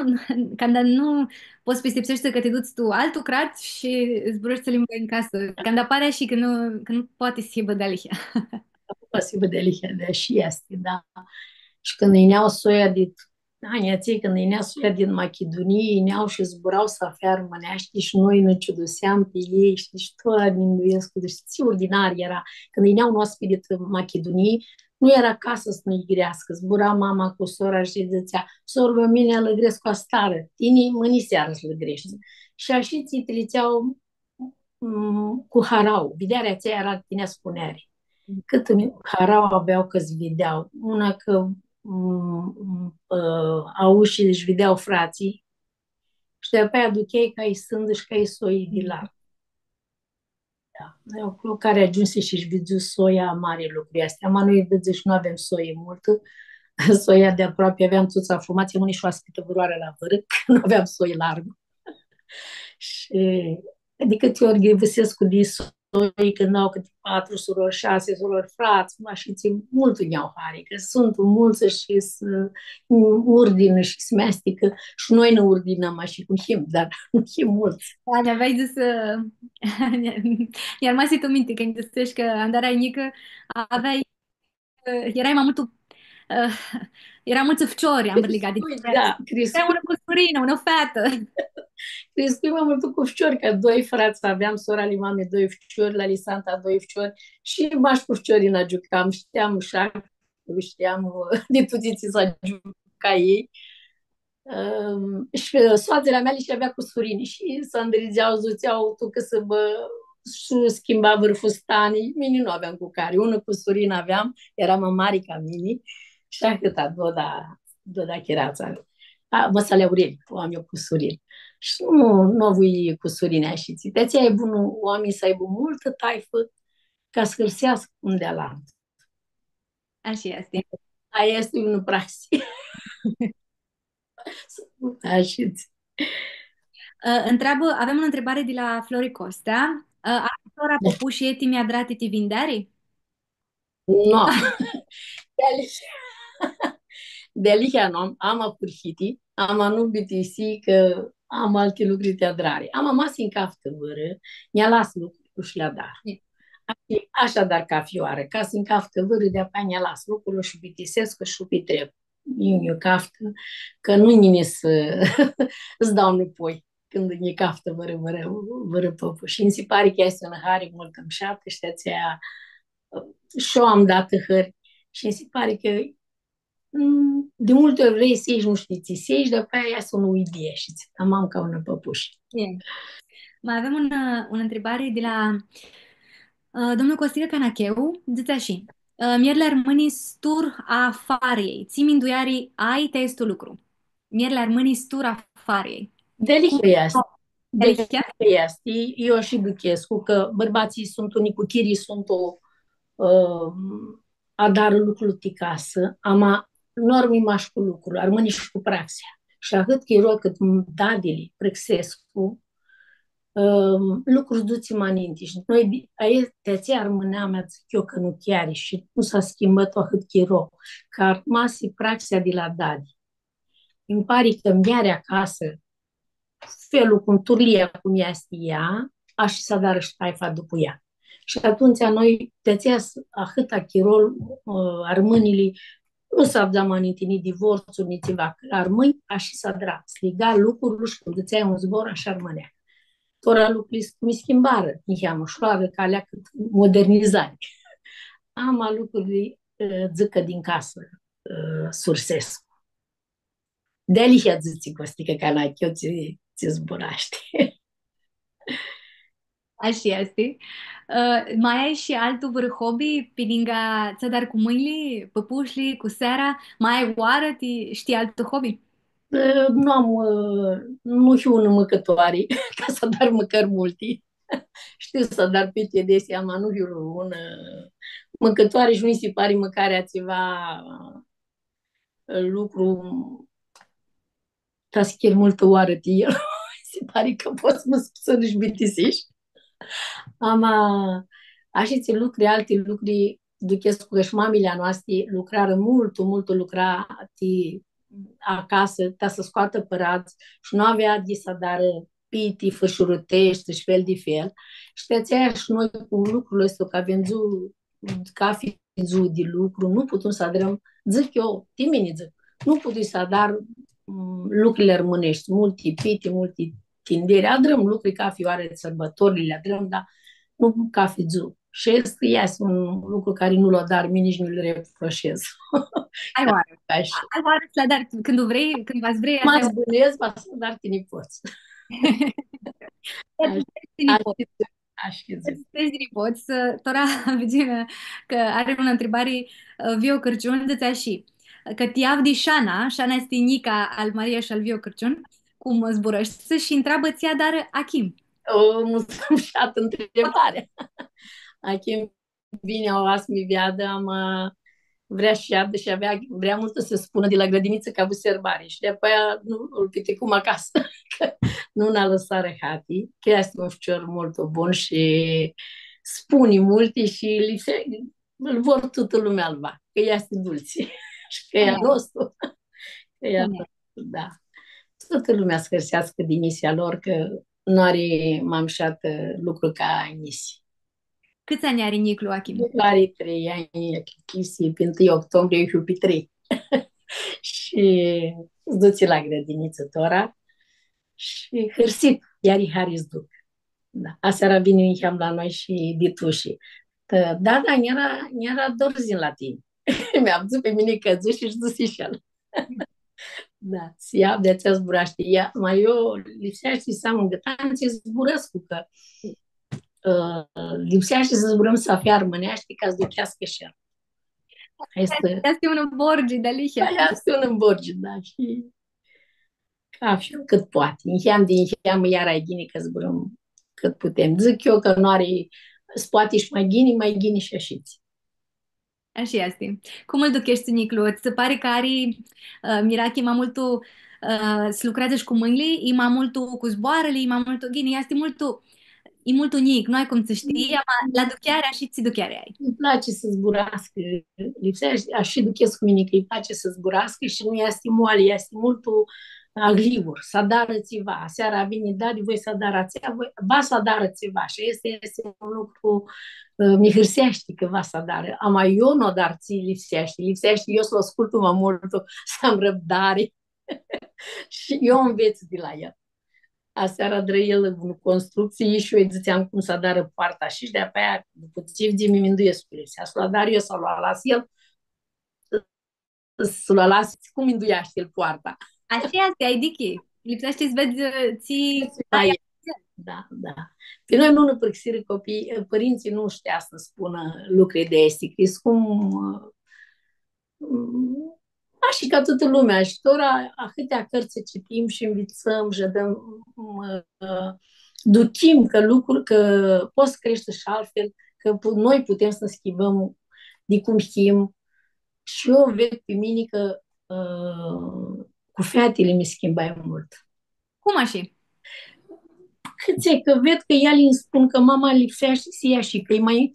când nu poți pestipsește că te duci tu altul crat și zburești să limba în casă. Când apare și că nu poate să fie Delhi. Posibil de și este, da. Și când îi soia din Aniații, când îi soia din Macedonie, îi și zburau să fie armânești și noi ne ciuduseam pe ei și tot minduiesc. Deci ți ordinar era. Când îi un ospede din Macedonie, nu era casă să ne grească. Zbura mama cu sora și zicea, soră, mine lăgresc cu astară, tine mâini seară să lăgrești. Și așa ți te liceau cu harau. Viderea aceea era tine spunere. Cât harau aveau că-ți vedeau. Una că au și își vedeau frații și de-apă aduceai ca-i sândă și ca-i soi de la. Da. Eu cu care ajunse și își vidu soia mare lucruri astea. Ama noi văză și nu avem soie multă. Soia de aproape aveam toți afumați, unii și o aspită vâroare la vărâc, nu aveam soie largă. Și de câte ori găsesc cu soi, când au câte 4 surori, 6 surori, frați, mașiții, mult iau hari, că sunt mulți și urdină și smestică și noi ne urdinăm așa cum him, dar nu him mulți. Da, ne-aveai zis, iar mai tu minte că îmi zicești că andarea nică aveai, erai mai mult, era mulți fciori am legat. Da, Era una costurină, una fată. crescut mai mult cu fciori, că doi frați aveam, sora lui mame, doi fciori, la Lisanta, doi fciori și baș cu fciorii jucam, știam șac, știam de tuțiții să juca ei. Și soatele mele și avea cu surini și să îndrizeau, zuțeau tu că să și schimba vârfustanii. Mini nu aveam cu care. Unul cu surin aveam, eram mari ca mini și atâta, doda cherața. Măsale Aureli, am eu cu surin. Și nu avui cu surine și de e bun oamenii să aibă multă taifă ca să hârsească unde la. Așa este. Aia este un praxis. Așa. Întreabă, avem o întrebare de la Flori Costea. Ajutora popuși eti mi-a drati ti vinderi? No. Delihea nu am apurhiti, am anubitisi că am alte lucruri teatrale. Am amas în caftă vără, ne-a las lucruri și le-a dar. Așadar ca fioară, ca să în caftă vără, de-apoi ne-a las lucruri și bitisesc și pitrec. Eu caftă, că nu nimeni să îți dau înapoi când ne caftă vără păpă. Și îmi se pare că este un hari mult în șapte și de-aceea și-o am dat hări. Și îmi se pare că de multe ori vrei să ieși, nu știi, ți se ieși, de pe aia să nu idee și ți am ca un păpuș. Yeah. Mai avem o întrebare de la domnul Costică Canacheu. Zice așa. Mierle armânii stur afariei. Ți minduiarii ai testul lucru. Mierle armânii stur afariei. Cum? Delică este. De Alicia? este, eu și Duchescu, că bărbații sunt unii cu chirii, sunt o uh, a dar lucru ti casă, ama normi maș cu lucru, armâni și cu praxia. Și atât că rog cât dadili, Prexescu, lucruri duți maninti. Și noi, te ți armânea mea, zic eu că nu chiar și nu s-a schimbat atât că rog. Că armasi praxia de la dadi. Îmi pare că mi-are acasă felul cum turlia cum este ea, așa să dar și taifa după ea. Și atunci noi tețeas ahâta chirol armânilii, nu s-a dat manitini divorțuri, nici ceva. Armâni, așa s-a drat. Sliga lucruri și când îți un zbor, așa armânea. Tora lucrurile mi schimbară, nici am ușoară, calea cât modernizare. Ama lucrurile zică din casă, sursesc. De-aia zici, Costică, că la eu ți zburaște. Așa este. Mai ai și altul vreo hobby pe lângă țădar cu mâinile, păpușli, cu seara? Mai ai oară? Știi altul hobby? Nu am, nu știu unul măcătoare, ca să dar măcar multi. Știu să dar pe de seama, nu știu un măcătoare și nu se pare măcar ceva lucru, dar să chiar multă oară de el. Se pare că poți să nu-și bitisiști. Ama, așa ți lucri, alte lucruri, Duchescu că și mamile noastre lucrară mult lucra acasă, ca să scoată părați și nu avea de să dară piti, fășurătești și fel de fel. Și te aia și noi cu lucrul ăsta, că avem ca fi de lucru, nu putem să adrăm, zic eu, timini zic, nu putem să adar lucrurile rămânești, multe piti, multe tindere, adrăm lucruri ca fioare sărbătorile, adrăm, dar nu ca fi zu. Și este ies un lucru care nu l-o dar, mie nici nu-l reproșez. Ai oară. Ca și Ai oară să dar când vrei, când v-ați vrei, mă asta e zbunez, va să dar tine poți. oară. Aș fi zis. Treci poți să tora vedem că are una întrebare Vio Cârciun de ți și că ti di Shana, Shana este nica al Maria și al Vio Cârciun, cum zburăști și întreabă ți-a dar Achim. O muscat întrebare. Aici vine o asmi viadă, am vrea și iadă și vrea mult să spună de la grădiniță că a avut serbare și de aia nu îl pite cum acasă, că nu n-a lăsat răhati, că este un ficior mult bun și spune multe și îl vor toată lumea alba, că este dulce și că e al nostru, că e al nostru, da. Toată lumea să găsească din misia lor, că nu are mamșat lucru ca Inisi. Câți ani are Niclu Achim? Are 3 ani, chestii, pe 1 octombrie și pe 3. Și îți duce la grădiniță tora și hârsit, iar i Haris duc. Da. Aseara vine în la noi și ditușii. Da, da, ne-era dorzin la tine. Mi-a văzut pe mine că zi și-și duce și el. Da, si ia de ți-a zburaște. Mai eu lipsește să am un gătan, ți zburăsc că lipsește să zburăm să fie armânește ca să ducească și el. Este, Este un borgi de lihe. este un îmborgi, da, și ca și eu cât poate. Încheam din încheam, iar ai ghini că zburăm cât putem. Zic eu că nu are, poate și mai ghini și așiți. Așa este. Cum îl ducești Niclu? Ți se pare că are Mirachi mai mult să lucrează și cu mâinile, e mai mult cu zboarele, e mai mult ghini, e mult unic, nu ai cum să știi, la duchearea și ți duchearea ai. Îi place să zburască, lipsește, aș și duchesc cu mine că îi place să zburască și nu este moale, este mult aglivur, să dară țiva. Seara vine, da, voi să dară țiva, va să dară țiva și este un lucru, mi hârsește că va să dară. Ama eu nu o dar ți lipsește, eu să-l ascult mai mult, să am răbdare și eu înveț de la el. Aseară el în construcție și eu îi ziceam cum să dară poarta și de aia după ce de mi minduiesc cu lipsea. Să-l dar eu să-l las el, să-l las cum minduiește el poarta. Așa este, ai dichi. Lipsește să vezi, ții... Da, da. Pe noi nu ne părăsiră copii, părinții nu știa să spună lucruri de estică. Cum Și ca toată lumea, și tot a câtea cărți citim și învățăm și dăm, ducim că lucruri, că poți crește și altfel, că noi putem să ne schimbăm de cum știm. Și eu văd pe mine că cu fetele mi schimbai mult. Cum așa? Câți că ved că ea îmi spun că mama lipsește să ia și că e mai...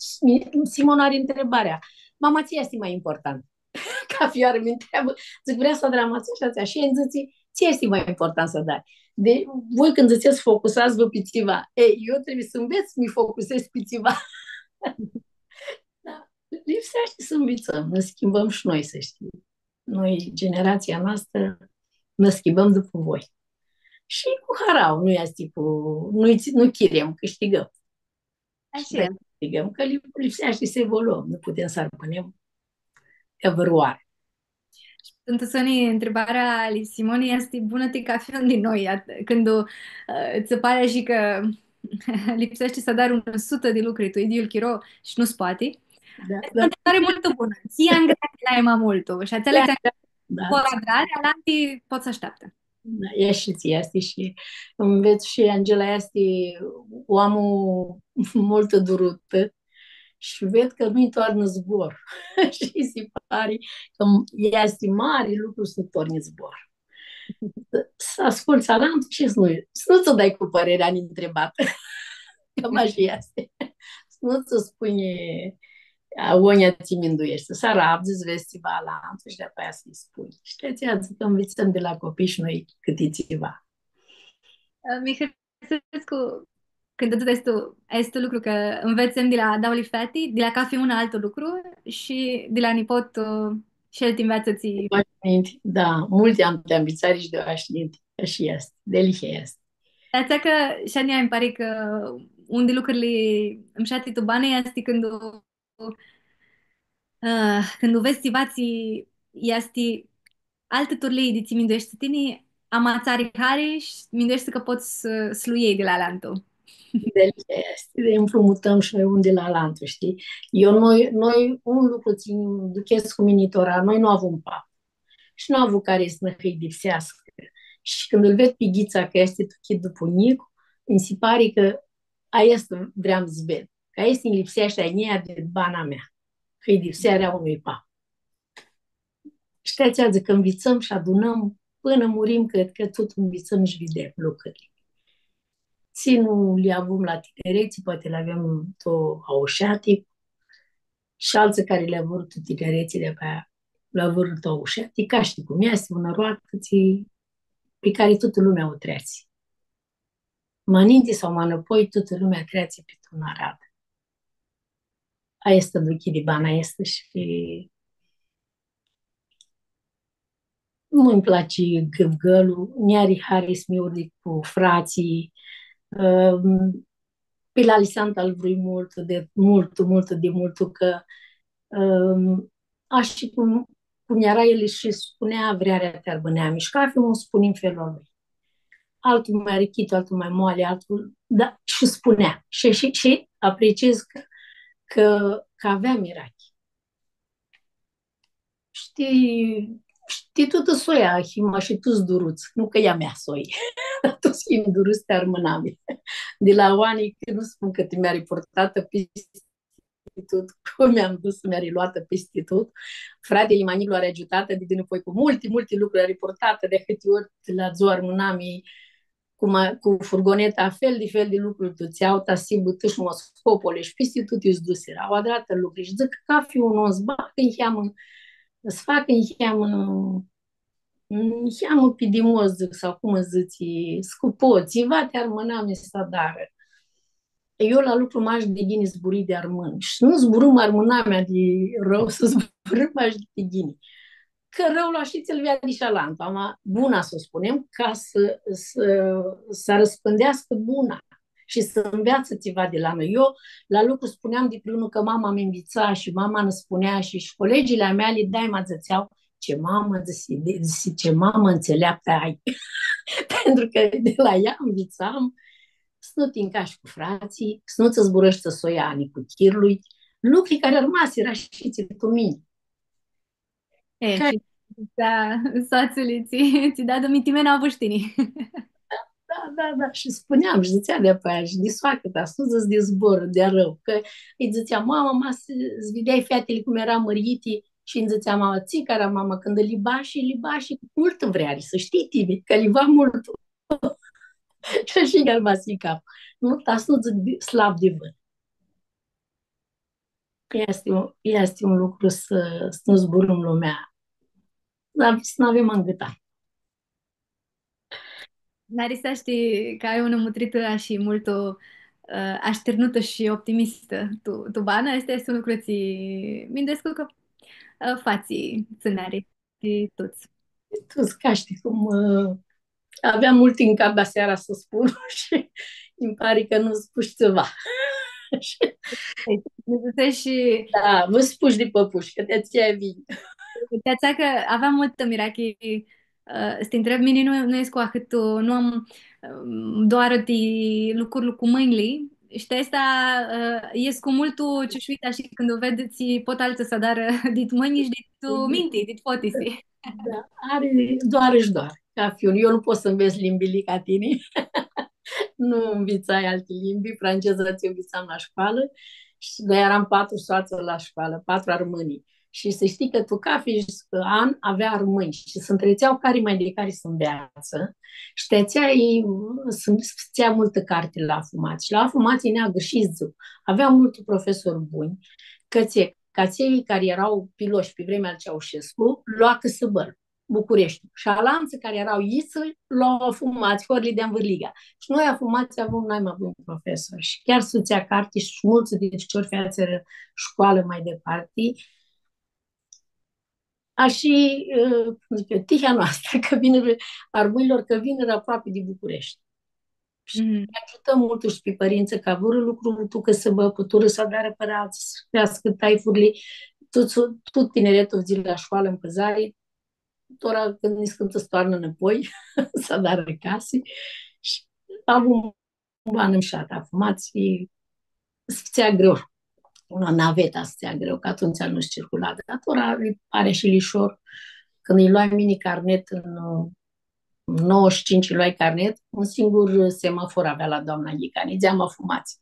Simon are întrebarea. Mama, ți este mai important? Ca fioară mi întreabă, zic, vrea să dramatizați așa, și zice, ți este mai important să dai. De, voi când ziceți focusați-vă pe ceva, ei, eu trebuie să înveț să mi focusez pe ceva. Da. Lipsește să învățăm, ne schimbăm și noi, să știi. Noi, generația noastră, ne schimbăm după voi. Și cu harau, nu este cu... Nu chirem, câștigăm. Și Așa dacă e. câștigăm, că lipsește să evoluăm. Nu putem să rămânem ca văruare. Pentru Sony, întrebarea lui Simone este bună ca fi un din noi. Când îți pare și că lipsește să dar 100 de lucruri, tu idiul chiro și nu-ți poate. Da, Este o da, întrebare mult bună. Ție angrenai mai mult și ați ales da, da, colaborare, alanti pot să așteaptă. da, ea și ție este și înveți și Angela este omul mult durută și ved că nu-i toarnă zbor. Și se pare că este mare lucru să torni zbor. Să asculți Alan și să nu ți dai cu părerea neîntrebată. Cam așa este. Să nu ți spune Onia ți minduiește. Să rabzi, îți vezi ceva la antul și de-apoi să-i spui. Știți, că învățăm de la copii și noi câte ceva. Mihăiescu, când tot este lucru că învețăm de la Dauli Feti, de la cafe un alt lucru și de la nipotul și el te înveață ții. Da, multe am te ambițari și de așteptări. Și este. Delicia este. Asta că și ania îmi pare că unde lucrurile îmi șati tu bani este când vezi situații este alte turlei de ți minduiești tine amațari care și minduiești că poți sluiei de la lantul. Delicia este. De împrumutăm și noi unde la lantul, știi? Noi un lucru țin, ducheți cu minitora, noi nu avem pap. Și nu avut care să ne lipsească. Și când îl ved pe Ghița că este tuchit după Nic, mi se pare că aia să vreau să ved. Că aia să-mi lipsește aia de bana mea. Că e lipserea unui pap. Știați azi că învițăm și adunăm până murim, cred că tot învițăm și vedem lucruri. Ținul le avem la tinereții, poate le avem tot aușatic, și alții care le-au vrut tinereții de pe aia, le-au vrut aușatic, ca știi cum este, una roată pe care toată lumea o treați. Mă înainte sau mă înapoi, toată lumea treați pe un arad. Aia este duchi de bani, aia este și nu îmi place gâvgălul, mi-are Harris mi urli cu frații, pe la Lisanta îl vrei de mult, că așa și cum era el și spunea vrearea te arbănea mișca, fi un spune în felul lui. Altul mai richit, altul mai moale, altul... Da, și spunea. Și apreciez că avea mirachi. Știi toată soia, hima și tu zduruț. Nu că ea mea soi. Tu schimbi duruț te armânami. De la oanii, că nu spun că te mi-a reportată peste tot, cum mi-am dus, mi-a reluată peste tot. Fratele Maniglu are ajutată de din apoi cu multe lucruri, a reportată de câte ori la zo armânami cu furgoneta, fel de lucruri tu ți-au, ta si bătâși moscopole și peste tot îți dus era. O adată lucruri și zic că ca fi un os, bă, când îți fac încheamă pe dimoz, zic, sau cum îți zici, scupoți, va te armânami să dară. Eu la lucru m-aș de ghini zburi de armân. Și nu zburâm armâna mea de rău, să zburâm aș de ghini. Că rău la și ți-l via de șalant. Ama buna, să spunem, ca să răspândească buna și să înveață ceva de la noi. Eu la lucru spuneam de primul că mama mi învița și mama ne spunea și colegii mea le dai mă zățeau ce mamă înțeleaptă ai. Pentru că de la ea învițam să nu te încași cu frații, să nu ți zburăști soia ani cu chirlui, lucruri care rămas era și cu mine. E, Care și Da, soțului, ți da domitimena avâștinii. Da, da, da. Și spuneam, și zicea de pe aia, și disfacă ta, sus de zbor, de rău. Că îi zicea, mama, îți vedeai fetele cum era măriti și îmi zicea mama, ții cara mama, când libași, mult vrea, să știi, tine, că liba mult. Și el m-a zis cap. Nu, dar să nu zic slab de vânt. Este un lucru să nu zburăm lumea, dar să nu avem îngâta. Narisa, știi că ai o nămutrită și mult așternută și optimistă. Tu Bana, este un lucru ți mindescu că fații țânare și toți. Tu ca știi cum aveam mult în cap de seara să spun și îmi pare că nu spus ceva. Și Da, vă spuși de păpuși, că de-aia vin. Teața că aveam multă mirache. Să te întreb, mine nu ești cu ahât, nu am doar de lucruri cu mâinile. Și asta ies cu multul ciușuita și când o vedeți pot altă să dar dit mâini și dit minte, dit fotisi. Da, are doar își doar, ca fiul. Eu nu pot să înveți limbile ca tine. Nu învițai alte limbi, franceză ți învițam la școală și noi eram patru soață la școală, patru armânii. Și să știi că tu, ca an, avea armâni și se întrețeau care mai de care să înveață și țea multă carte la afumați. Și la afumați neagă și zi. Aveau mulți profesori buni, ca cei care erau piloși pe vremea lui Ceaușescu, lua Căsăbăr, București. Și alanță care erau iță, luau afumați, horli de învârliga. Și noi afumați avem mai buni profesori. Și chiar suțea carte și mulți de ciori feațără școală mai departe. A și, cum zic eu, tihea noastră, că vine, armâilor, că vin aproape de București. Și Mm. ajutăm mult și pe părință, că vor lucrul tu că să bă putură să avea repărați, să crească taifurile, tot tineretul zi la școală în păzare, ora când ne scântă stoarnă înapoi, să dar acasă și am un ban în șata, fumați, se greu. Una naveta se greu, că atunci nu se circula, dar ora îi pare și lișor. Când îi luai mini carnet în 95 îi luai carnet, un singur semafor avea la doamna Ghica, nigeam afumați.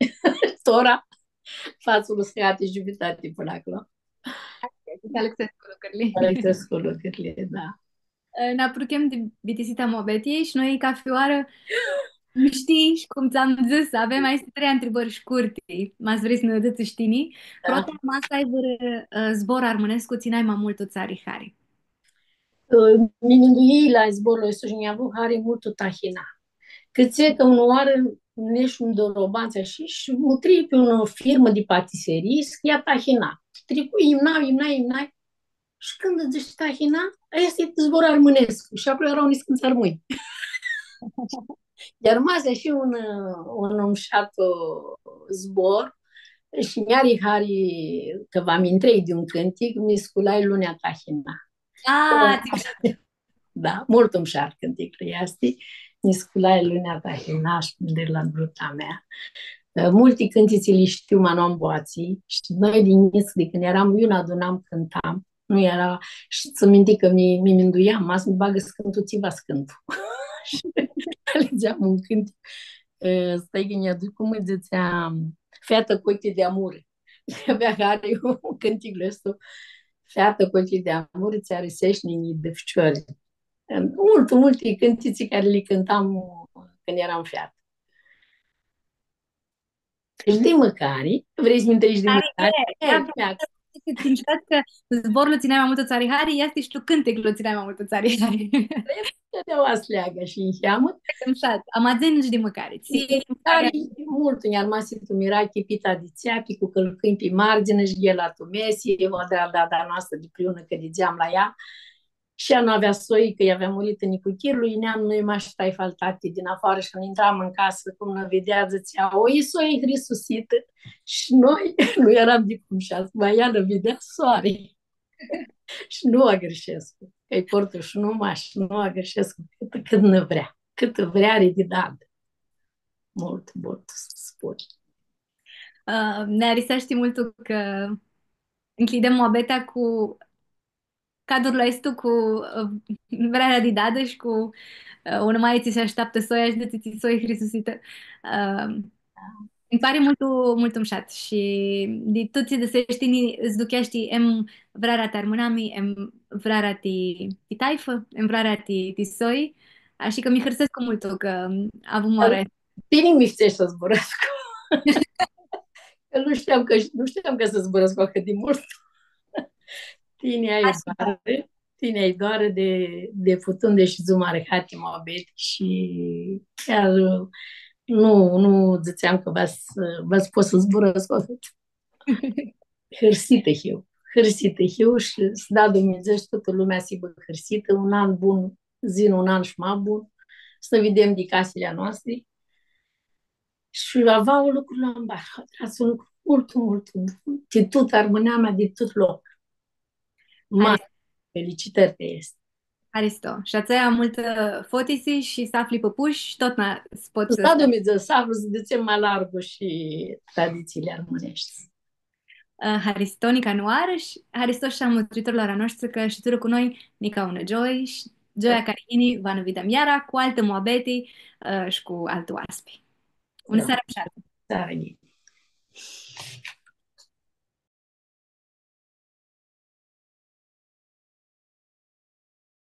Tora, fațul uscat și jubitate până acolo. Alexescu lucrurile. Care crescut lucrurile, da. Ne apucăm de bitisita Mobetiei și noi, ca fioară, nu știi, și cum ți-am zis, avem mai trei întrebări scurte. M-ați vrut să ne dăți știni. Da. Crota masa ai zbor armânescu, ținai mai mult o țari hari. Minunduiei la zborul ăsta și mi-a avut hari mult tahina. Cât e că unul oară neșum dorobanța și mutri pe o firmă de patiserii, scria tahina. Tricu, imna. Și când îți zici tahina, ăsta e zbor armânesc. Și acolo erau niscânți armâni. Iar masă și un umșat zbor și mi-are hari, că v-am intrat de un cântic, mi sculai lunea tahina. Ah, Da, mult îmi șar cânticul este. Mi sculai lunea tahina și de la bruta mea. Multe cântiți le știu, mă nu boații. Și noi din Nisc, de când eram, eu adunam, cântam. Nu era... Și să minti că mi minduiam, mas mi bagă scântuțiva scântul. Și alegeam un cânt. Stai că ne cum îi zicea, feată cu ochii de amur. Avea care un cântic ăsta. Feată cu ochii de amur, ți arisești ninii de ficiori. Multe cântiții care le cântam când eram feată. Știi măcari? Vrei să-mi întrebi de măcari? Când știți că zborul ținea mai mult o țari hari, este și tu cântecul ținea mai mult o țari hari. De o asleagă și în cheamă. Amazen și de măcare. Care mult în armasi tu mirachi pita de țeapi cu călcâini pe margine și el la tu mesi, o de-a noastră de priună că digeam la ea. Și ea nu avea soi, că i avea murit în Nicuchirului, neam noi maștai faltate din afară și când intram în casă, cum ne vedea, zicea, o, e soi Hristusită. Și noi nu eram de cum și mai ea ne vedea soare. Și nu a greșesc. Că-i portul și nu a greșesc cât nu vrea. Cât vrea are de dat. Mult, spun. Ne arisești mult că închidem moabeta cu cadrul este cu vrarea de dadă și cu una mai ți se așteaptă soia și de ți soi Hristusită. Îmi pare mult, mult umșat și de tutti de seștini îți duchești em vrarea te armânami, em vrarea ti taifă, em vrarea ti soi, așa că mi hârsesc cu mult că avem oare. Bine mi să zburesc. Că nu știam că să zburesc atât de mult. Tine ai doare de futunde și zumare hati mobet și chiar nu ziceam că v-ați pot să zburesc atât. Hârsită eu și să da Dumnezeu și toată lumea să fie hârsită, un an bun, un an și mai bun, să vedem de casele noastre și avea un lucru la ambar, un lucru mult, mult bun, de tot armânea mea, de tot loc. Mare, felicitări te este. Aristo. Și ația multă fotisi și să afli păpuși și tot poți Da, Dumnezeu, să aflu să ducem mai largul și tradițiile armânești. Haristonica noară și Haristos și mântuitorilor a noștri că și tu cu noi nica una joy și joia care ini va nu vidăm iara cu alte moabeti și cu altă oaspi. Ună Da, seară. țara ei.